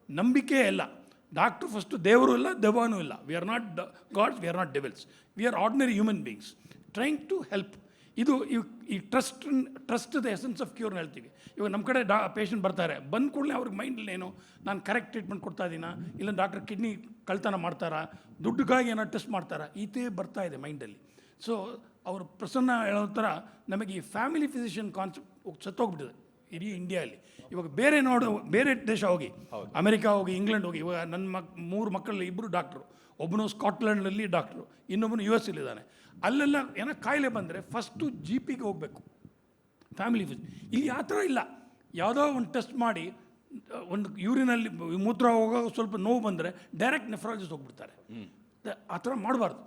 ನಂಬಿಕೆ ಇಲ್ಲ. ಡಾಕ್ಟ್ರು ಫಸ್ಟು ದೇವರು ಇಲ್ಲ, ದೆವ್ವನೂ ಇಲ್ಲ. We are not gods, we are not devils, we are ordinary human beings trying to help. ಇದು ಈ ಟ್ರಸ್ಟ್ ದ ಎಸೆನ್ಸ್ ಆಫ್ ಕ್ಯೂರ್ನ ಹೇಳ್ತೀವಿ. ಇವಾಗ ನಮ್ಮ ಕಡೆ ಪೇಷಂಟ್ ಬರ್ತಾರೆ, ಬಂದ ಕೂಡಲೇ ಅವ್ರಿಗೆ ಮೈಂಡಲ್ಲಿ ಏನು, ನಾನು ಕರೆಕ್ಟ್ ಟ್ರೀಟ್ಮೆಂಟ್ ಕೊಡ್ತಾ ಇದ್ದೀನ, ಇಲ್ಲ ಡಾಕ್ಟರ್ ಕಿಡ್ನಿ ಕಳ್ತನ ಮಾಡ್ತಾರಾ, ದುಡ್ಡಿಗಾಗಿ ಏನೋ ಟೆಸ್ಟ್ ಮಾಡ್ತಾರಾ, ಈತೇ ಬರ್ತಾ ಇದೆ ಮೈಂಡಲ್ಲಿ. ಸೊ ಅವರು ಪ್ರಸನ್ನ ಹೇಳೋ ಥರ ನಮಗೆ ಈ ಫ್ಯಾಮಿಲಿ ಫಿಸಿಷಿಯನ್ ಕಾನ್ಸೆಪ್ಟ್ ಸತ್ತೋಗ್ಬಿಟ್ಟಿದೆ ಇಡೀ ಇಂಡಿಯಾದಲ್ಲಿ. ಇವಾಗ ಬೇರೆ ದೇಶ ಹೋಗಿ, ಅಮೆರಿಕಾ ಹೋಗಿ, ಇಂಗ್ಲೆಂಡ್ ಹೋಗಿ, ಇವಾಗ ನನ್ನ 3 ಮಕ್ಕಳಲ್ಲಿ 2 ಡಾಕ್ಟ್ರು, ಒಬ್ಬನು ಸ್ಕಾಟ್ಲೆಂಡ್ನಲ್ಲಿ ಡಾಕ್ಟ್ರು, ಇನ್ನೊಬ್ಬನು US ಇದ್ದಾನೆ. ಅಲ್ಲೆಲ್ಲ ಏನೋ ಕಾಯಿಲೆ ಬಂದರೆ ಫಸ್ಟು GPಗೆ ಹೋಗಬೇಕು, ಫ್ಯಾಮಿಲಿ ಇಲ್ಲಿ ಆ ಥರ ಇಲ್ಲ. ಯಾವುದೋ ಒಂದು ಟೆಸ್ಟ್ ಮಾಡಿ ಒಂದು ಯೂರಿನಲ್ಲಿ ಮೂತ್ರ ಹೋಗೋ ಸ್ವಲ್ಪ ನೋವು ಬಂದರೆ ಡೈರೆಕ್ಟ್ ನೆಫ್ರಾಲಜಿಸ್ಟ್ ಹೋಗ್ಬಿಡ್ತಾರೆ. ಆ ಥರ ಮಾಡಬಾರ್ದು.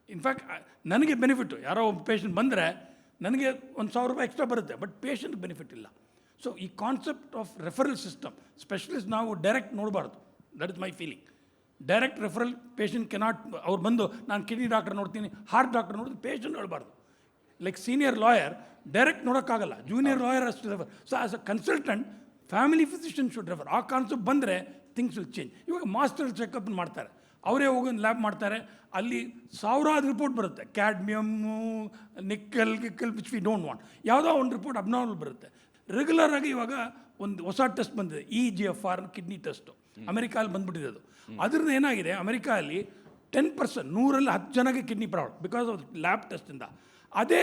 ಇನ್ಫ್ಯಾಕ್ಟ್ ನನಗೆ ಬೆನಿಫಿಟ್ಟು, ಯಾರೋ ಒಬ್ಬ ಪೇಷಂಟ್ ಬಂದರೆ ನನಗೆ $1,000 ಎಕ್ಸ್ಟ್ರಾ ಬರುತ್ತೆ, ಬಟ್ ಪೇಷಂಟ್ಗೆ ಬೆನಿಫಿಟ್ ಇಲ್ಲ. ಸೊ ಈ concept of referral system, specialist ನಾವು ಡೈರೆಕ್ಟ್ ನೋಡಬಾರ್ದು. That is my feeling. Direct referral patient cannot, ಅವ್ರು ಬಂದು ನಾನು ಕಿಡ್ನಿ ಡಾಕ್ಟರ್ ನೋಡ್ತೀನಿ, ಹಾರ್ಟ್ ಡಾಕ್ಟರ್ ನೋಡಿದ್ರೆ ಪೇಷಂಟ್ ಹೇಳ್ಬಾರ್ದು. ಲೈಕ್ ಸೀನಿಯರ್ ಲಾಯರ್ ಡೈರೆಕ್ಟ್ ನೋಡೋಕ್ಕಾಗಲ್ಲ, ಜೂನಿಯರ್ ಲಾಯರ್ ಅಷ್ಟು refer. So as a consultant family physician should refer. ಆ ಕಾನ್ಸೆಪ್ಟ್ ಬಂದರೆ ಥಿಂಗ್ಸ್ ವಿಲ್ ಚೇಂಜ್. ಇವಾಗ ಮಾಸ್ಟರ್ ಚೆಕಪ್ ಮಾಡ್ತಾರೆ, ಅವರೇ ಹೋಗಿ ಒಂದು ಲ್ಯಾಬ್ ಮಾಡ್ತಾರೆ, ಅಲ್ಲಿ ಸಾವಿರಾರು ರಿಪೋರ್ಟ್ ಬರುತ್ತೆ, cadmium, nickel which we don't want. ಯಾವುದೋ ಒಂದು ರಿಪೋರ್ಟ್ ಅಬ್ನಾರ್ಮಲ್ ಬರುತ್ತೆ. ರೆಗ್ಯುಲರಾಗಿ ಇವಾಗ ಒಂದು ಹೊಸ ಟೆಸ್ಟ್ ಬಂದಿದೆ, EGFR ಕಿಡ್ನಿ ಟೆಸ್ಟು, ಅಮೆರಿಕಾದಲ್ಲಿ ಬಂದುಬಿಟ್ಟಿದೆ ಅದು. ಅದರಿಂದ ಏನಾಗಿದೆ, ಅಮೆರಿಕಾದಲ್ಲಿ 10%, 100ರಲ್ಲಿ 10 ಜನಕ್ಕೆ kidney problem because of lab ಟೆಸ್ಟಿಂದ. ಅದೇ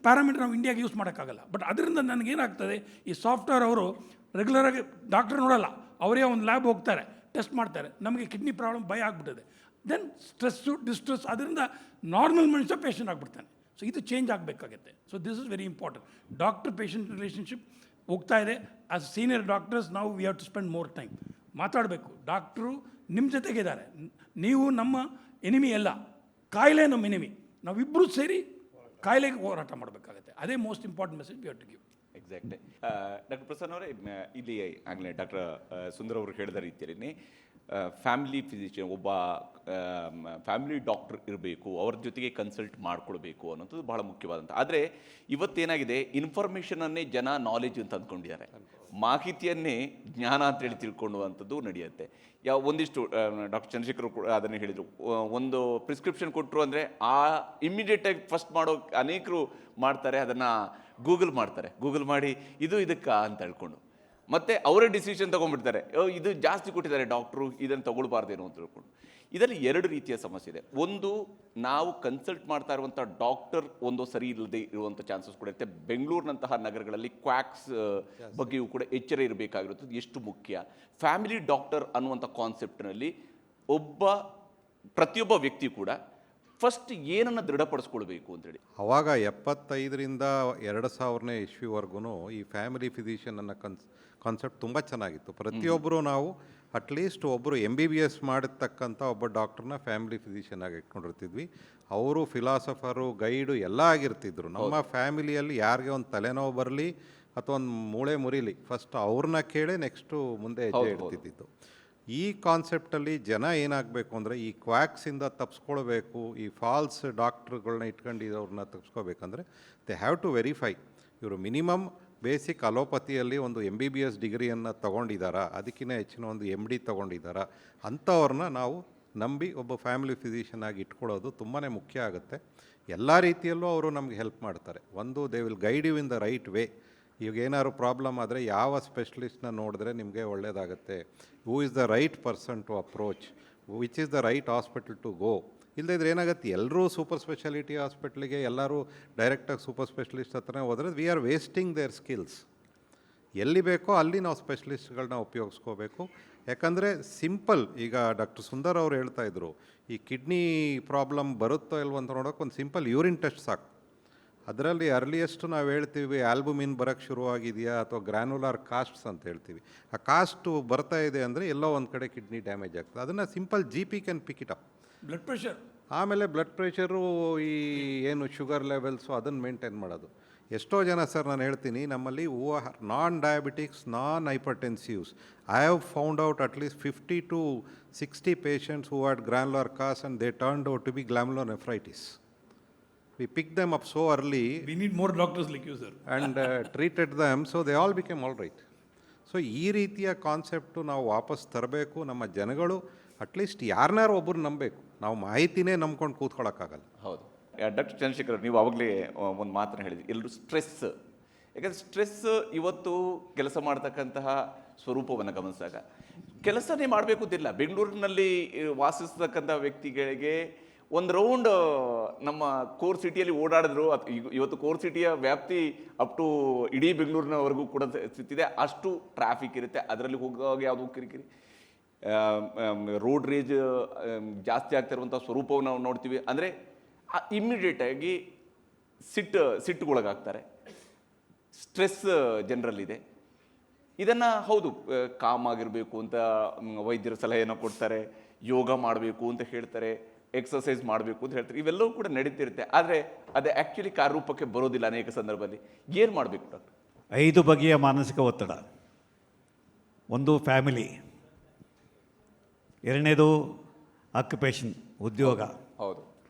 ಪ್ಯಾರಾಮೀಟರ್ ನಾವು ಇಂಡಿಯಾಗೆ ಯೂಸ್ ಮಾಡೋಕ್ಕಾಗಲ್ಲ. ಬಟ್ ಅದರಿಂದ ನನಗೇನಾಗ್ತದೆ, ಈ ಸಾಫ್ಟ್ವೇರ್ ಅವರು ರೆಗ್ಯುಲರಾಗಿ ಡಾಕ್ಟರ್ ನೋಡೋಲ್ಲ, ಅವರೇ ಒಂದು ಲ್ಯಾಬ್ ಹೋಗ್ತಾರೆ, ಟೆಸ್ಟ್ ಮಾಡ್ತಾರೆ, ನಮಗೆ ಕಿಡ್ನಿ ಪ್ರಾಬ್ಲಮ್ ಭಯ ಆಗ್ಬಿಟ್ಟಿದೆ. ದೆನ್ ಸ್ಟ್ರೆಸ್ಸು, ಡಿಸ್ಟ್ರೆಸ್, ಅದರಿಂದ ನಾರ್ಮಲ್ ಮನುಷ್ಯ ಪೇಷಂಟ್ ಆಗಿಬಿಡ್ತಾನೆ. ಸೊ ಇದು ಚೇಂಜ್ ಆಗಬೇಕಾಗತ್ತೆ. So this is very important. Doctor patient relationship ಹೋಗ್ತಾ ಇದೆ. ಆಸ್ ಸೀನಿಯರ್ ಡಾಕ್ಟರ್ಸ್ ನಾವು we have to spend more time. ಮಾತಾಡಬೇಕು. ಡಾಕ್ಟ್ರು ನಿಮ್ಮ ಜೊತೆಗಿದ್ದಾರೆ, ನೀವು ನಮ್ಮ ಎನಿಮಿ ಅಲ್ಲ, ಕಾಯಿಲೆ ನಮ್ಮ ಎನಿಮಿ. ನಾವಿಬ್ಬರೂ ಸೇರಿ ಕಾಯಿಲೆಗೆ ಹೋರಾಟ ಮಾಡಬೇಕಾಗತ್ತೆ. ಅದೇ most important message we have to give. Exactly. Doctor Prasanna ಅವರೇ, ಇಲ್ಲಿ ಆಗಲೇ ಡಾಕ್ಟರ್ ಸುಂದರ್ ಅವರು ಹೇಳಿದ ರೀತಿಯಲ್ಲಿ ಫ್ಯಾಮಿಲಿ ಫಿಸಿಷಿಯನ್, ಒಬ್ಬ ಫ್ಯಾಮಿಲಿ ಡಾಕ್ಟರ್ ಇರಬೇಕು, ಅವ್ರ ಜೊತೆಗೆ ಕನ್ಸಲ್ಟ್ ಮಾಡ್ಕೊಳ್ಬೇಕು ಅನ್ನೋದು ಬಹಳ ಮುಖ್ಯವಾದಂಥ. ಆದರೆ ಇವತ್ತೇನಾಗಿದೆ, ಇನ್ಫಾರ್ಮೇಷನನ್ನೇ ಜನ ನಾಲೆಜ್ ಅಂತ ಅಂದ್ಕೊಂಡಿದ್ದಾರೆ, ಮಾಹಿತಿಯನ್ನೇ ಜ್ಞಾನ ಅಂತೇಳಿ ತಿಳ್ಕೊಳ್ಳುವಂಥದ್ದು ನಡೆಯುತ್ತೆ. ಒಂದಿಷ್ಟು ಡಾಕ್ಟರ್ ಚಂದ್ರಶೇಖರ್ ಕೂಡ ಅದನ್ನೇ ಹೇಳಿದರು, ಒಂದು ಪ್ರಿಸ್ಕ್ರಿಪ್ಷನ್ ಕೊಟ್ಟರು ಅಂದರೆ ಆ ಇಮ್ಮಿಡಿಯೇಟಾಗಿ ಫಸ್ಟ್ ಮಾಡೋ ಅನೇಕರು ಮಾಡ್ತಾರೆ, ಅದನ್ನು ಗೂಗಲ್ ಮಾಡ್ತಾರೆ, ಗೂಗಲ್ ಮಾಡಿ ಇದಕ್ಕಾ ಅಂತ ಹೇಳ್ಕೊಂಡು ಮತ್ತೆ ಅವರೇ ಡಿಸಿಷನ್ ತೊಗೊಂಡ್ಬಿಡ್ತಾರೆ, ಇದು ಜಾಸ್ತಿ ಕೊಟ್ಟಿದ್ದಾರೆ ಡಾಕ್ಟ್ರು, ಇದನ್ನು ತೊಗೊಳ್ಬಾರ್ದೇನೋ ಅಂತ ಹೇಳ್ಕೊಂಡು. ಇದರಲ್ಲಿ ಎರಡು ರೀತಿಯ ಸಮಸ್ಯೆ ಇದೆ. ಒಂದು, ನಾವು ಕನ್ಸಲ್ಟ್ ಮಾಡ್ತಾ ಇರುವಂಥ ಡಾಕ್ಟರ್ ಒಂದು ಸರಿ ಇಲ್ಲದೆ ಇರುವಂಥ ಚಾನ್ಸಸ್ ಕೂಡ ಇರುತ್ತೆ. ಬೆಂಗಳೂರಿನಂತಹ ನಗರಗಳಲ್ಲಿ ಕ್ವಾಕ್ಸ್ ಬಗ್ಗೆಯೂ ಕೂಡ ಎಚ್ಚರ ಇರಬೇಕಾಗಿರುತ್ತದೆ. ಎಷ್ಟು ಮುಖ್ಯ ಫ್ಯಾಮಿಲಿ ಡಾಕ್ಟರ್ ಅನ್ನುವಂಥ ಕಾನ್ಸೆಪ್ಟ್ನಲ್ಲಿ ಪ್ರತಿಯೊಬ್ಬ ವ್ಯಕ್ತಿ ಕೂಡ ಫಸ್ಟ್ ಏನನ್ನು ದೃಢಪಡಿಸ್ಕೊಳ್ಬೇಕು ಅಂತೇಳಿ. ಅವಾಗ 75ರಿಂದ 2000ನೇ ಇಸ್ವಿವರೆಗೂ ಈ ಫ್ಯಾಮಿಲಿ ಫಿಸಿಷಿಯನ್ ಅನ್ನೋ ಕಾನ್ಸೆಪ್ಟ್ ತುಂಬ ಚೆನ್ನಾಗಿತ್ತು. ಪ್ರತಿಯೊಬ್ಬರು ನಾವು ಅಟ್ಲೀಸ್ಟ್ ಒಬ್ಬರು MBBS ಮಾಡಿರ್ತಕ್ಕಂಥ ಒಬ್ಬ ಡಾಕ್ಟ್ರನ್ನ ಫ್ಯಾಮಿಲಿ ಫಿಸಿಷಿಯನ್ ಆಗಿ ಇಟ್ಕೊಂಡಿರ್ತಿದ್ವಿ. ಅವರು ಫಿಲಾಸಫರು, ಗೈಡು ಎಲ್ಲ ಆಗಿರ್ತಿದ್ರು. ನಮ್ಮ ಫ್ಯಾಮಿಲಿಯಲ್ಲಿ ಯಾರಿಗೆ ಒಂದು ತಲೆನೋವು ಬರಲಿ ಅಥವಾ ಒಂದು ಮೂಳೆ ಮುರಿಲಿ, ಫಸ್ಟ್ ಅವ್ರನ್ನ ಕೇಳಿ ನೆಕ್ಸ್ಟು ಮುಂದೆ ಹೆಜ್ಜೆ ಇಡ್ತಿದ್ದು. ಈ ಕಾನ್ಸೆಪ್ಟಲ್ಲಿ ಜನ ಏನಾಗಬೇಕು ಅಂದರೆ, ಈ ಕ್ವಾಕ್ಸಿಂದ ತಪ್ಪಿಸ್ಕೊಳ್ಬೇಕು, ಈ ಫಾಲ್ಸ್ ಡಾಕ್ಟ್ರುಗಳನ್ನ ಇಟ್ಕೊಂಡಿರೋರನ್ನ ತಪ್ಪಿಸ್ಕೋಬೇಕಂದ್ರೆ ದೇ ಹ್ಯಾವ್ ಟು ವೆರಿಫೈ ಇವರು ಮಿನಿಮಮ್ ಬೇಸಿಕ್ ಅಲೋಪತಿಯಲ್ಲಿ ಒಂದು MBBS ಡಿಗ್ರಿಯನ್ನು ತೊಗೊಂಡಿದ್ದಾರಾ, ಅದಕ್ಕಿಂತ ಹೆಚ್ಚಿನ ಒಂದು MD ತೊಗೊಂಡಿದ್ದಾರಾ, ಅಂಥವ್ರನ್ನ ನಾವು ನಂಬಿ ಒಬ್ಬ ಫ್ಯಾಮಿಲಿ ಫಿಸಿಷಿಯನ್ ಆಗಿ ಇಟ್ಕೊಳ್ಳೋದು ತುಂಬಾ ಮುಖ್ಯ ಆಗುತ್ತೆ. ಎಲ್ಲ ರೀತಿಯಲ್ಲೂ ಅವರು ನಮಗೆ ಹೆಲ್ಪ್ ಮಾಡ್ತಾರೆ. ಒಂದು, they will guide you in the right way. ಈಗ ಏನಾದ್ರು ಪ್ರಾಬ್ಲಮ್ ಆದರೆ ಯಾವ ಸ್ಪೆಷಲಿಸ್ಟ್ನ ನೋಡಿದ್ರೆ ನಿಮಗೆ ಒಳ್ಳೆಯದಾಗುತ್ತೆ, who is the right person to approach, which is the right hospital to go. ಇಲ್ಲದಿದ್ರೆ ಏನಾಗುತ್ತೆ, ಎಲ್ಲರೂ ಸೂಪರ್ ಸ್ಪೆಷಾಲಿಟಿ ಹಾಸ್ಪಿಟ್ಲಿಗೆ, ಎಲ್ಲರೂ ಡೈರೆಕ್ಟಾಗಿ ಸೂಪರ್ ಸ್ಪೆಷಲಿಸ್ಟ್ ಹತ್ರನೇ ಹೋದರೆ we are wasting there skills. ಎಲ್ಲಿ ಬೇಕೋ ಅಲ್ಲಿ ನಾವು ಸ್ಪೆಷಲಿಸ್ಟ್ಗಳನ್ನ ಉಪಯೋಗಿಸ್ಕೋಬೇಕು. ಯಾಕಂದರೆ ಸಿಂಪಲ್, ಈಗ ಡಾಕ್ಟರ್ ಸುಂದರ್ ಅವರು ಹೇಳ್ತಾಯಿದ್ರು, ಈ ಕಿಡ್ನಿ ಪ್ರಾಬ್ಲಮ್ ಬರುತ್ತೋ ಇಲ್ವೋ ಅಂತ ನೋಡೋಕೆ ಒಂದು ಸಿಂಪಲ್ ಯೂರಿನ್ ಟೆಸ್ಟ್ ಸಾಕು. ಅದರಲ್ಲಿ ಅರ್ಲಿಯೆಸ್ಟ್ ನಾವು ಹೇಳ್ತೀವಿ ಆಲ್ಬುಮಿನ್ ಬರೋಕ್ಕೆ ಶುರುವಾಗಿದೆಯಾ ಅಥವಾ ಗ್ರ್ಯಾನುಲಾರ್ ಕಾಸ್ಟ್ಸ್ ಅಂತ ಹೇಳ್ತೀವಿ. ಆ ಕಾಸ್ಟು ಬರ್ತಾ ಇದೆ ಅಂದರೆ ಎಲ್ಲೋ ಒಂದು ಕಡೆ ಕಿಡ್ನಿ ಡ್ಯಾಮೇಜ್ ಆಗ್ತದೆ. ಅದನ್ನು simple GP can pick it up. Blood pressure, ಆಮೇಲೆ ಬ್ಲಡ್ ಪ್ರೆಷರು, ಈ ಏನು ಶುಗರ್ ಲೆವೆಲ್ಸು ಅದನ್ನು ಮೇಂಟೈನ್ ಮಾಡೋದು. ಎಷ್ಟೋ ಜನ ಸರ್ ನಾನು ಹೇಳ್ತೀನಿ, ನಮ್ಮಲ್ಲಿ non diabetics, non hypertensives, I have found out at least 50 to 60 patients who had granular cast and they turned out to be glomerulonephritis. We picked them up so early. We need more doctors like you, sir. And treated them, so they all became all right. So ಈ ರೀತಿಯ concept ನಾವು ವಾಪಸ್ ತರಬೇಕು. ನಮ್ಮ ಜನಗಳು at least ಯಾರನ್ನಾರು ಒಬ್ಬರು ನಂಬಬೇಕು. ನಾವು ಮಾಹಿತಿನೇ ನಂಬ್ಕೊಂಡು ಕೂತ್ಕೊಳ್ಳೋಕ್ಕಾಗಲ್ಲ. ಹೌದು. ಡಾಕ್ಟರ್ ಚಂದ್ರಶೇಖರ್, ನೀವು ಆವಾಗಲೇ ಒಂದು ಮಾತನ್ನು ಹೇಳಿದ್ರಿ, ಎಲ್ಲರೂ ಸ್ಟ್ರೆಸ್. ಯಾಕಂದರೆ ಸ್ಟ್ರೆಸ್ ಇವತ್ತು ಕೆಲಸ ಮಾಡ್ತಕ್ಕಂತಹ ಸ್ವರೂಪವನ್ನು ಗಮನಿಸಿದಾಗ ಕೆಲಸನೇ ಮಾಡಬೇಕು ಅಂತಿಲ್ಲ. ಬೆಂಗಳೂರಿನಲ್ಲಿ ವಾಸಿಸ್ತಕ್ಕಂಥ ವ್ಯಕ್ತಿಗಳಿಗೆ ಒಂದು ರೌಂಡ್ ನಮ್ಮ ಕೋರ್ ಸಿಟಿಯಲ್ಲಿ ಓಡಾಡಿದ್ರು, ಇವತ್ತು ಕೋರ್ ಸಿಟಿಯ ವ್ಯಾಪ್ತಿ ಅಪ್ ಟು ಇಡೀ ಬೆಂಗಳೂರಿನವರೆಗೂ ಕೂಡ ಸಿಗ್ತಿದೆ. ಅಷ್ಟು ಟ್ರಾಫಿಕ್ ಇರುತ್ತೆ, ಅದರಲ್ಲಿ ಹೋಗುವಾಗ ಯಾವುದೋ ಕಿರಿಕಿರಿ, ರೋಡ್ ರೇಜ್ ಜಾಸ್ತಿ ಆಗ್ತಾ ಇರುವಂಥ ಸ್ವರೂಪವನ್ನು ನಾವು ನೋಡ್ತೀವಿ. ಅಂದರೆ ಇಮ್ಮಿಡಿಯೇಟಾಗಿ ಸಿಟ್ಟುಗೊಳಗಾಗ್ತಾರೆ. ಸ್ಟ್ರೆಸ್ ಜನರಲ್ಲಿದೆ. ಇದನ್ನು ಹೌದು ಕಾಮ್ ಆಗಿರಬೇಕು ಅಂತ ವೈದ್ಯರ ಸಲಹೆಯನ್ನು ಕೊಡ್ತಾರೆ, ಯೋಗ ಮಾಡಬೇಕು ಅಂತ ಹೇಳ್ತಾರೆ, ಎಕ್ಸಸೈಸ್ ಮಾಡಬೇಕು ಅಂತ ಹೇಳ್ತಾರೆ. ಇವೆಲ್ಲವೂ ಕೂಡ ನಡೀತಿರುತ್ತೆ. ಆದರೆ ಅದು ಆ್ಯಕ್ಚುಲಿ ಕಾರ್ಯರೂಪಕ್ಕೆ ಬರೋದಿಲ್ಲ ಅನೇಕ ಸಂದರ್ಭದಲ್ಲಿ. ಏನು ಮಾಡಬೇಕು ಡಾಕ್ಟರ್? 5 ಬಗೆಯ ಮಾನಸಿಕ ಒತ್ತಡ. ಒಂದು ಫ್ಯಾಮಿಲಿ, ಎರಡನೇದು ಆಕ್ಯುಪೇಷನ್, ಉದ್ಯೋಗ, ಹೌದು,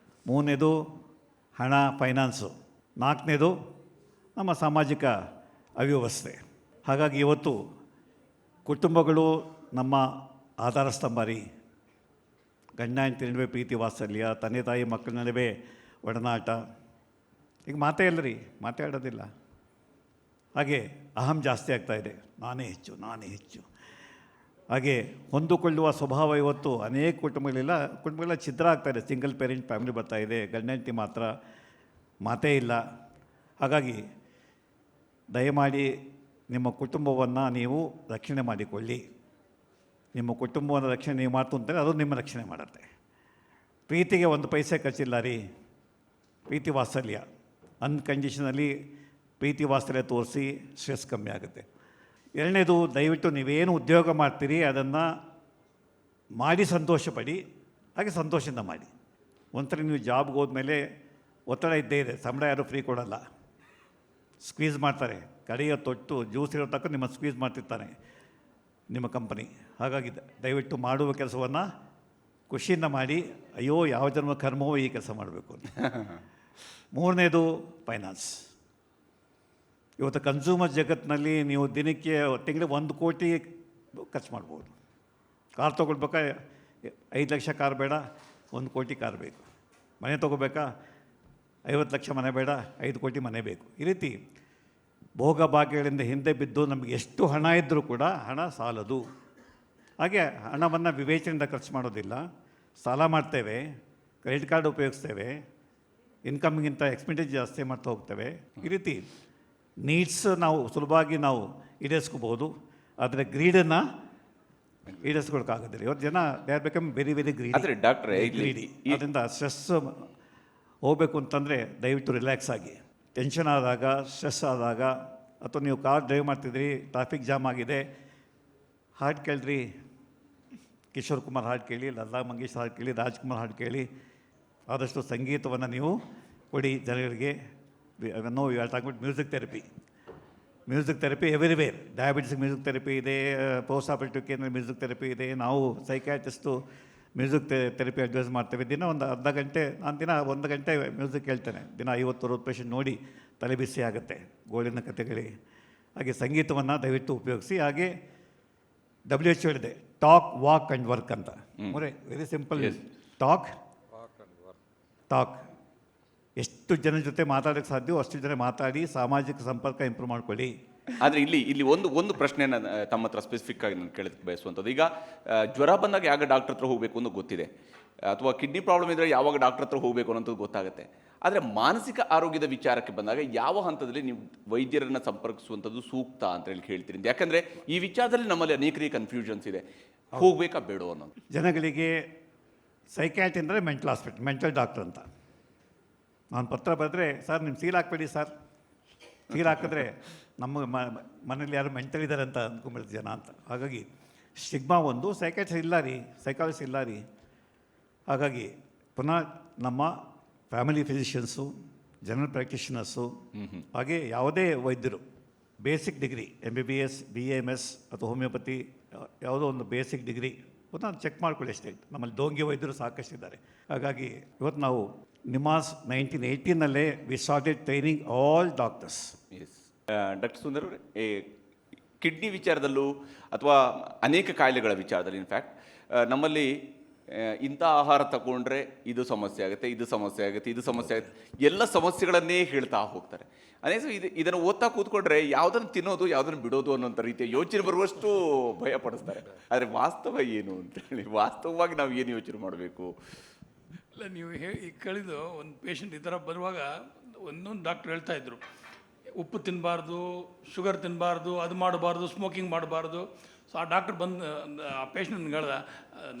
ಮೂರನೇದು ಹಣ, ಫೈನಾನ್ಸು, ನಾಲ್ಕನೇದು ನಮ್ಮ ಸಾಮಾಜಿಕ ಅವ್ಯವಸ್ಥೆ. ಹಾಗಾಗಿ ಇವತ್ತು ಕುಟುಂಬಗಳು ನಮ್ಮ ಆಧಾರ ಸ್ತಂಭ ರೀ. ಗಂಡ ಹೆಂಡತಿ ನಡುವೆ ಪ್ರೀತಿ ವಾತ್ಸಲ್ಯ, ತಂದೆ ತಾಯಿ ಮಕ್ಕಳ ನಡುವೆ ಒಡನಾಟ, ಈಗ ಮಾತೇ ಇಲ್ಲ ರೀ, ಮಾತಾಡೋದಿಲ್ಲ. ಹಾಗೆ ಅಹಂ ಜಾಸ್ತಿ ಆಗ್ತಾಯಿದೆ, ನಾನೇ ಹೆಚ್ಚು. ಹಾಗೆ ಹೊಂದಿಕೊಳ್ಳುವ ಸ್ವಭಾವ ಇವತ್ತು ಅನೇಕ ಕುಟುಂಬಗಳೆಲ್ಲ ಛಿದ್ರ ಆಗ್ತಾಯಿದೆ. ಸಿಂಗಲ್ ಪೇರೆಂಟ್ ಫ್ಯಾಮಿಲಿ ಬರ್ತಾಯಿದೆ, ಗಂಡ ಹೆಂಡತಿ ಮಾತ್ರ ಮಾತೇ ಇಲ್ಲ. ಹಾಗಾಗಿ ದಯಮಾಡಿ ನಿಮ್ಮ ಕುಟುಂಬವನ್ನು ನೀವು ರಕ್ಷಣೆ ಮಾಡಿಕೊಳ್ಳಿ. ನಿಮ್ಮ ಕುಟುಂಬವನ್ನು ರಕ್ಷಣೆ ನೀವು ಮಾಡ್ತು ಅಂತಾರೆ, ಅದು ನಿಮ್ಮ ರಕ್ಷಣೆ ಮಾಡುತ್ತೆ. ಪ್ರೀತಿಗೆ 1 ಪೈಸೆ ಖರ್ಚಿಲ್ಲ ರೀ. ಪ್ರೀತಿ ವಾತ್ಸಲ್ಯ, ಅನ್ಕಂಡೀಷನಲ್ಲಿ ಪ್ರೀತಿ ವಾತ್ಸಲ್ಯ ತೋರಿಸಿ ಸ್ಟ್ರೆಸ್ ಕಮ್ಮಿ ಆಗುತ್ತೆ. ಎರಡನೇದು, ದಯವಿಟ್ಟು ನೀವೇನು ಉದ್ಯೋಗ ಮಾಡ್ತೀರಿ ಅದನ್ನು ಮಾಡಿ ಸಂತೋಷಪಡಿ, ಹಾಗೆ ಸಂತೋಷದಿಂದ ಮಾಡಿ. ಒಂಥರ ನೀವು ಜಾಬ್ಗೆ ಹೋದ್ಮೇಲೆ ಒತ್ತಡ ಇದ್ದೇ ಇದೆ, ಸಂಬಳ ಯಾರೂ ಫ್ರೀ ಕೊಡೋಲ್ಲ, ಸ್ಕ್ವೀಸ್ ಮಾಡ್ತಾರೆ. ಕಡೆಯ ತೊಟ್ಟು ಜ್ಯೂಸ್ ಇರೋ ತಕ್ಕ ನಿಮ್ಮ ಸ್ಕ್ವೀಸ್ ಮಾಡ್ತಿರ್ತಾನೆ ನಿಮ್ಮ ಕಂಪನಿ. ಹಾಗಾಗಿ ದಯವಿಟ್ಟು ಮಾಡುವ ಕೆಲಸವನ್ನು ಖುಷಿಯಿಂದ ಮಾಡಿ, ಅಯ್ಯೋ ಯಾವ ಜನ್ಮ ಕರ್ಮವೋ ಈ ಕೆಲಸ ಮಾಡಬೇಕು ಅಂತ. ಮೂರನೇದು ಫೈನಾನ್ಸ್. ಇವತ್ತು ಕನ್ಸ್ಯೂಮರ್ ಜಗತ್ತಿನಲ್ಲಿ ನೀವು ದಿನಕ್ಕೆ ತಿಂಗಳಿಗೆ 1 ಕೋಟಿ ಖರ್ಚು ಮಾಡ್ಬೋದು. ಕಾರ್ ತೊಗೊಳ್ಬೇಕಾ 5 ಲಕ್ಷ ಕಾರ್ ಬೇಡ, 1 ಕೋಟಿ ಕಾರ್ ಬೇಕು. ಮನೆ ತೊಗೋಬೇಕಾ 50 ಲಕ್ಷ ಮನೆ ಬೇಡ, 5 ಕೋಟಿ ಮನೆ ಬೇಕು. ಈ ರೀತಿ ಭೋಗ ಭಾಗ್ಯಗಳಿಂದ ಹಿಂದೆ ಬಿದ್ದು ನಮಗೆ ಎಷ್ಟು ಹಣ ಇದ್ದರೂ ಕೂಡ ಹಣ ಸಾಲದು. ಹಾಗೆ ಹಣವನ್ನು ವಿವೇಚನೆಯಿಂದ ಖರ್ಚು ಮಾಡೋದಿಲ್ಲ, ಸಾಲ ಮಾಡ್ತೇವೆ, ಕ್ರೆಡಿಟ್ ಕಾರ್ಡ್ ಉಪಯೋಗಿಸ್ತೇವೆ, ಇನ್ಕಮ್ಗಿಂತ ಎಕ್ಸ್ಪೆಂಡಿಚರ್ ಜಾಸ್ತಿ ಮಾಡ್ತಾ ಹೋಗ್ತೇವೆ. ಈ ರೀತಿ ನೀಡ್ಸ್ ನಾವು ಸುಲಭವಾಗಿ ನಾವು ಈಡೇರಿಸ್ಕೋಬೋದು, ಆದರೆ ಗ್ರೀಡನ್ನು ಈಡೇರಿಸ್ಕೊಳಕ್ಕಾಗೋದಿಲ್ಲ. ಇವತ್ತು ಜನ they are become very very ಆದರೆ ಡಾಕ್ಟ್ರೇ ಗ್ರೀಡಿ. ಅದರಿಂದ ಸ್ಟ್ರೆಸ್ ಹೋಗಬೇಕು ಅಂತಂದರೆ ದಯವಿಟ್ಟು ರಿಲ್ಯಾಕ್ಸ್ ಆಗಿ. ಟೆನ್ಷನ್ ಆದಾಗ, ಸ್ಟ್ರೆಸ್ ಆದಾಗ, ಅಥವಾ ನೀವು ಕಾರ್ ಡ್ರೈವ್ ಮಾಡ್ತಿದ್ರಿ, ಟ್ರಾಫಿಕ್ ಜಾಮ್ ಆಗಿದೆ, ಹಾಡು ಕೇಳ್ರಿ, ಕಿಶೋರ್ ಕುಮಾರ್ ಹಾಡು ಕೇಳಿ, ಲತಾ ಮಂಗೇಶ್ ಹಾಡು ಕೇಳಿ, ರಾಜ್ಕುಮಾರ್ ಹಾಡು ಕೇಳಿ. ಆದಷ್ಟು ಸಂಗೀತವನ್ನು ನೀವು ಕೊಡಿ ಜನಗಳಿಗೆ. No you are talking about music therapy everywhere. ಡಯಾಬಿಟಿಸ್ಗೆ ಮ್ಯೂಸಿಕ್ ಥೆರಪಿ ಇದೆ, ಪೋಸ್ಟ್ ಆಪರೇಟಿವ್ ಕೇಂದ್ರ ಮ್ಯೂಸಿಕ್ ಥೆರಪಿ ಇದೆ. ನಾವು ಸೈಕ್ಯಾಟ್ರಿಸ್ಟು ಮ್ಯೂಸಿಕ್ ಥೆರಪಿ ಅಡ್ವೈಸ್ ಮಾಡ್ತೇವೆ. ದಿನ ಒಂದು ಅರ್ಧ ಗಂಟೆ, ನಾನು ದಿನ 1 ಗಂಟೆ ಮ್ಯೂಸಿಕ್ ಹೇಳ್ತೇನೆ. ದಿನ 50-60 ಪೇಷಂಟ್ ನೋಡಿ ತಲೆ ಬಿಸಿ ಆಗುತ್ತೆ, ಗೋಳಿನ ಕಥೆಗಳಿಗೆ. ಹಾಗೆ ಸಂಗೀತವನ್ನು ದಯವಿಟ್ಟು ಉಪಯೋಗಿಸಿ. ಹಾಗೆ WHO ಹೇಳಿದೆ ಟಾಕ್, ವಾಕ್ ಆ್ಯಂಡ್ ವರ್ಕ್ ಅಂತ. Very simple. ಟಾಕ್. ಎಷ್ಟು ಜನ ಜೊತೆ ಮಾತಾಡೋಕ್ಕೆ ಸಾಧ್ಯವೋ ಅಷ್ಟು ಜನ ಮಾತಾಡಿ ಸಾಮಾಜಿಕ ಸಂಪರ್ಕ ಇಂಪ್ರೂವ್ ಮಾಡ್ಕೊಳ್ಳಿ. ಆದರೆ ಇಲ್ಲಿ ಒಂದು ಪ್ರಶ್ನೆಯನ್ನು ತಮ್ಮ ಹತ್ರ ಸ್ಪೆಸಿಫಿಕ್ ಆಗಿ ನಾನು ಕೇಳಕ್ಕೆ ಬಯಸುವಂಥದ್ದು. ಈಗ ಜ್ವರ ಬಂದಾಗ ಯಾವಾಗ ಡಾಕ್ಟರ್ ಹತ್ರ ಹೋಗಬೇಕು ಅನ್ನೋ ಗೊತ್ತಿದೆ, ಅಥವಾ ಕಿಡ್ನಿ ಪ್ರಾಬ್ಲಮ್ ಇದ್ದರೆ ಯಾವಾಗ ಡಾಕ್ಟರ್ ಹತ್ರ ಹೋಗಬೇಕು ಅನ್ನೋದು ಗೊತ್ತಾಗುತ್ತೆ. ಆದರೆ ಮಾನಸಿಕ ಆರೋಗ್ಯದ ವಿಚಾರಕ್ಕೆ ಬಂದಾಗ ಯಾವ ಹಂತದಲ್ಲಿ ನೀವು ವೈದ್ಯರನ್ನು ಸಂಪರ್ಕಿಸುವಂಥದ್ದು ಸೂಕ್ತ ಅಂತ ಹೇಳಿ ಹೇಳ್ತೀರಿ? ಯಾಕಂದರೆ ಈ ವಿಚಾರದಲ್ಲಿ ನಮ್ಮಲ್ಲಿ ಅನೇಕರಿಗೆ ಕನ್ಫ್ಯೂಷನ್ಸ್ ಇದೆ, ಹೋಗಬೇಕಾ ಬೇಡೋ ಅನ್ನೋದು. ಜನಗಳಿಗೆ ಸೈಕ್ಯಾಟ್ರಿ ಅಂದರೆ ಮೆಂಟಲ್ ಹಾಸ್ಪಿಟಲ್, ಮೆಂಟಲ್ ಡಾಕ್ಟರ್ ಅಂತ. ನಾನು ಪತ್ರ ಬರೆದ್ರೆ, ಸರ್ ನಿಮ್ಮ ಸೀಲ್ ಹಾಕ್ಬೇಡಿ ಸರ್, ಸೀಲ್ ಹಾಕಿದ್ರೆ ನಮ್ಮ ಮನೇಲಿ ಯಾರು ಮೆಂಟಲ್ ಇದ್ದಾರೆ ಅಂತ ಅಂದ್ಕೊಂಡ್ಬಿಡ್ತು ಜನ ಅಂತ. ಹಾಗಾಗಿ ಸ್ಟಿಗ್ಮಾ ಒಂದು, ಸೈಕ್ಯಾಟ್ರಿ ಇಲ್ಲ ರೀ, ಸೈಕಾಲಜಿಸ್ಟ್ ಇಲ್ಲ ರೀ. ಹಾಗಾಗಿ ಪುನಃ ನಮ್ಮ ಫ್ಯಾಮಿಲಿ ಫಿಸಿಷಿಯನ್ಸು, ಜನರಲ್ ಪ್ರಾಕ್ಟಿಷನರ್ಸು, ಹಾಗೆ ಯಾವುದೇ ವೈದ್ಯರು ಬೇಸಿಕ್ ಡಿಗ್ರಿ MBBS, BAMS ಅಥವಾ ಹೋಮಿಯೋಪತಿ ಯಾವುದೋ ಒಂದು ಬೇಸಿಕ್ ಡಿಗ್ರಿ ಪುನಃ ಚೆಕ್ ಮಾಡ್ಕೊಳ್ಳಿ ಅಷ್ಟೇ. ನಮ್ಮಲ್ಲಿ ಡೋಂಗಿ ವೈದ್ಯರು ಸಾಕಷ್ಟಿದ್ದಾರೆ. ಹಾಗಾಗಿ ಇವತ್ತು ನಾವು ನಿಮಾಸ್ 1918ನಲ್ಲೇ we started training all doctors. Yes doctor Sundar ಅವರೇ, ಕಿಡ್ನಿ ವಿಚಾರದಲ್ಲೂ ಅಥವಾ ಅನೇಕ ಕಾಯಿಲೆಗಳ ವಿಚಾರದಲ್ಲಿ ಇನ್ಫ್ಯಾಕ್ಟ್ ನಮ್ಮಲ್ಲಿ ಇಂಥ ಆಹಾರ ತಗೊಂಡ್ರೆ ಇದು ಸಮಸ್ಯೆ ಆಗುತ್ತೆ, ಇದು ಸಮಸ್ಯೆ ಆಗುತ್ತೆ, ಇದು ಸಮಸ್ಯೆ ಆಗುತ್ತೆ, ಎಲ್ಲ ಸಮಸ್ಯೆಗಳನ್ನೇ ಹೇಳ್ತಾ ಹೋಗ್ತಾರೆ. ಅನೇಕ ಇದನ್ನು ಓದ್ತಾ ಕೂತ್ಕೊಂಡ್ರೆ ಯಾವುದನ್ನು ತಿನ್ನೋದು ಯಾವುದನ್ನು ಬಿಡೋದು ಅನ್ನೋಂಥ ರೀತಿಯ ಯೋಚನೆ ಬರುವಷ್ಟು ಭಯ ಪಡಿಸ್ತಾರೆ. ಆದರೆ ವಾಸ್ತವ ಏನು ಅಂತೇಳಿ, ವಾಸ್ತವವಾಗಿ ನಾವು ಏನು ಯೋಚನೆ ಮಾಡಬೇಕು? ಇಲ್ಲ, ನೀವು ಈಗ ಕೇಳಿದ್ದು ಒಂದು ಪೇಷಂಟ್ ಈ ಥರ ಬರುವಾಗ ಒಂದೊಂದು ಡಾಕ್ಟ್ರ್ ಹೇಳ್ತಾ ಇದ್ರು, ಉಪ್ಪು ತಿನ್ನಬಾರ್ದು, ಶುಗರ್ ತಿನ್ನಬಾರ್ದು, ಅದು ಮಾಡಬಾರ್ದು, ಸ್ಮೋಕಿಂಗ್ ಮಾಡಬಾರ್ದು. ಸೊ ಆ ಡಾಕ್ಟ್ರ್ ಬಂದು ಆ ಪೇಷಂಟ್ನ ಹೇಳ್ದ,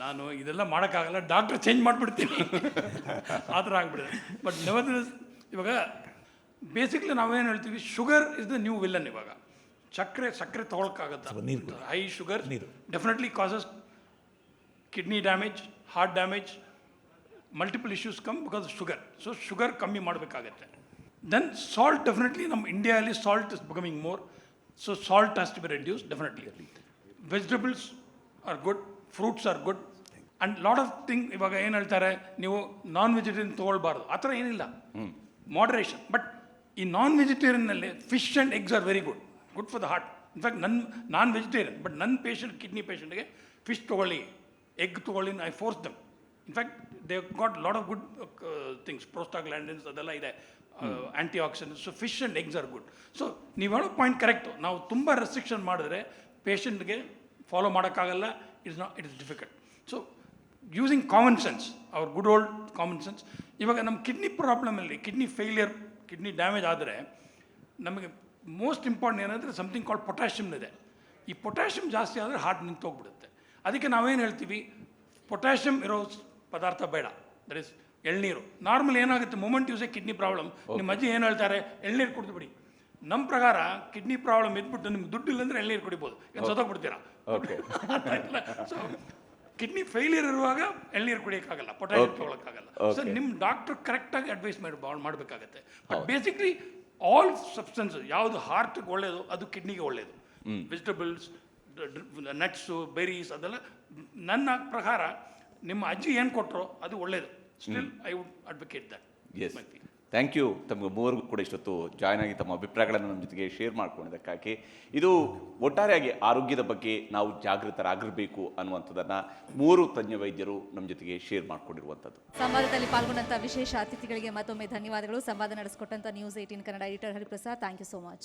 ನಾನು ಇದೆಲ್ಲ ಮಾಡೋಕ್ಕಾಗಲ್ಲ, ಡಾಕ್ಟ್ರ್ ಚೇಂಜ್ ಮಾಡಿಬಿಡ್ತೀನಿ ಆ ಥರ ಆಗ್ಬಿಡಿದೆ. ಬಟ್ ನೆವರ್‌ನೆಸ್ ಇವಾಗ ಬೇಸಿಕ್ಲಿ ನಾವೇನು ಹೇಳ್ತೀವಿ, sugar is the new villain. ಇವಾಗ ಸಕ್ಕರೆ ತೊಗೊಳಕ್ಕಾಗತ್ತೆ. High sugar definitely causes kidney damage, heart damage, multiple issues come because sugar. So sugar ಕಮ್ಮಿ ಮಾಡಬೇಕಾಗತ್ತೆ. ದೆನ್ ಸಾಲ್ಟ್, ಡೆಫಿನೆಟ್ಲಿ ನಮ್ಮ ಇಂಡಿಯಾದಲ್ಲಿ salt is becoming more. So salt has to be reduce definitely. Vegetables are good, fruits are good, and lot of thing. ಇವಾಗ ಏನು ಹೇಳ್ತಾರೆ, ನೀವು non vegetarian ತೊಗೊಳ್ಬಾರ್ದು, ಆ ಥರ ಏನಿಲ್ಲ, ಮಾಡ್ರೇಷನ್. ಬಟ್ ಈ ನಾನ್ ವೆಜಿಟೇರಿಯನ್ನಲ್ಲಿ fish and eggs are very good for the heart. In fact non vegetarian, but ನನ್ನ ಪೇಷಂಟ್, ಕಿಡ್ನಿ ಪೇಷಂಟ್ಗೆ ಫಿಶ್ ತೊಗೊಳ್ಳಿ, ಎಗ್ ತೊಗೊಳ್ಳಿ, I force them. In fact they got lot of good things, prostaglandins ಅದೆಲ್ಲ ಇದೆ, anti oxidants. So fish and eggs are good. So ನೀವು ಹೇಳೋ point correct. ನಾವು ತುಂಬ ರೆಸ್ಟ್ರಿಕ್ಷನ್ ಮಾಡಿದ್ರೆ ಪೇಷಂಟ್ಗೆ ಫಾಲೋ ಮಾಡೋಕ್ಕಾಗಲ್ಲ. It is difficult. So using common sense, our good old common sense. ಇವಾಗ ನಮ್ಮ ಕಿಡ್ನಿ ಪ್ರಾಬ್ಲಮಲ್ಲಿ, ಕಿಡ್ನಿ ಫೇಲಿಯರ್, ಕಿಡ್ನಿ ಡ್ಯಾಮೇಜ್ ಆದರೆ ನಮಗೆ ಮೋಸ್ಟ್ ಇಂಪಾರ್ಟೆಂಟ್ ಏನಂದರೆ ಸಮಥಿಂಗ್ ಕಾಲ್ಡ್ ಪೊಟ್ಯಾಷಿಯಮ್ ಇದೆ. ಈ ಪೊಟ್ಯಾಷಿಯಮ್ ಜಾಸ್ತಿ ಆದರೆ ಹಾರ್ಟ್ ನಿಂತೋಗ್ಬಿಡುತ್ತೆ. ಅದಕ್ಕೆ ನಾವೇನು ಹೇಳ್ತೀವಿ, ಪೊಟ್ಯಾಷಿಯಮ್ ಇರೋ ಪದಾರ್ಥ ಬೇಡ. ದಟ್ ಇಸ್ ಎಳ್ನೀರು. ನಾರ್ಮಲ್ ಏನಾಗುತ್ತೆ, ಮೊಮೆಂಟ್ ಯೂಸೇ ಕಿಡ್ನಿ ಪ್ರಾಬ್ಲಮ್, ನಿಮ್ಮ ಅಜ್ಜಿ ಏನು ಹೇಳ್ತಾರೆ, ಎಳ್ನೀರು ಕುಡಿದು ಬಿಡಿ. ನಮ್ಮ ಪ್ರಕಾರ ಕಿಡ್ನಿ ಪ್ರಾಬ್ಲಮ್ ಇದ್ಬಿಟ್ಟು ನಿಮ್ಗೆ ದುಡ್ಡು ಇಲ್ಲಾಂದರೆ ಎಳ್ನೀರು ಕುಡಿಬೋದು, ಏನು ಸತ್ತೋಗ್ಬಿಡ್ತೀರಾ. ಸೊ ಕಿಡ್ನಿ ಫೇಲಿಯರ್ ಇರುವಾಗ ಎಳ್ನೀರು ಕುಡಿಯೋಕ್ಕಾಗಲ್ಲ, ಪೊಟ್ಯಾಷಿಯಮ್ ತೊಗೊಳಕ್ಕಾಗಲ್ಲ. ಸೊ ನಿಮ್ಮ ಡಾಕ್ಟರ್ ಕರೆಕ್ಟಾಗಿ ಅಡ್ವೈಸ್ ಮಾಡಬೇಕಾಗತ್ತೆ. ಬಟ್ ಬೇಸಿಕ್ಲಿ ಆಲ್ ಸಬ್ಸ್ಟೆನ್ಸ್ ಯಾವುದು ಹಾರ್ಟ್ಗೆ ಒಳ್ಳೆಯದು ಅದು ಕಿಡ್ನಿಗೆ ಒಳ್ಳೆಯದು. ವೆಜಿಟಬಲ್ಸ್, ನಟ್ಸು ಬೆರೀಸ್ ಅದೆಲ್ಲ ನನ್ನ ಪ್ರಕಾರ ನಿಮ್ಮ ಅಜ್ಜಿ ಏನು ಕೊಟ್ಟರೋ ಅದು ಒಳ್ಳೇದು. Still I would advocate that. Yes, thank you. ತಮಗೆ ಮೂವರಿಗೂ ಕೂಡ ಇಷ್ಟೊತ್ತು ಜಾಯ್ನ್ ಆಗಿ ತಮ್ಮ ಅಭಿಪ್ರಾಯಗಳನ್ನು ನಮ್ಮ ಜೊತೆಗೆ ಶೇರ್ ಮಾಡ್ಕೊಂಡಿದ್ದಕ್ಕಾಗಿ. ಇದು ಒಟ್ಟಾರೆಯಾಗಿ ಆರೋಗ್ಯದ ಬಗ್ಗೆ ನಾವು ಜಾಗೃತರಾಗಿರಬೇಕು ಅನ್ನುವಂಥದ್ದನ್ನು 3 ತಜ್ಞ ವೈದ್ಯರು ನಮ್ಮ ಜೊತೆಗೆ ಶೇರ್ ಮಾಡ್ಕೊಂಡಿರುವಂಥದ್ದು. ಸಂವಾದದಲ್ಲಿ ಪಾಲ್ಗೊಂಡಂತ ವಿಶೇಷ ಅತಿಥಿಗಳಿಗೆ ಮತ್ತೊಮ್ಮೆ ಧನ್ಯವಾದಗಳು. ಸಂವಾದ ನಡೆಸಿಕೊಟ್ಟಂತ ನ್ಯೂಸ್ 18 Kannada editor Hariprasad, thank you so much.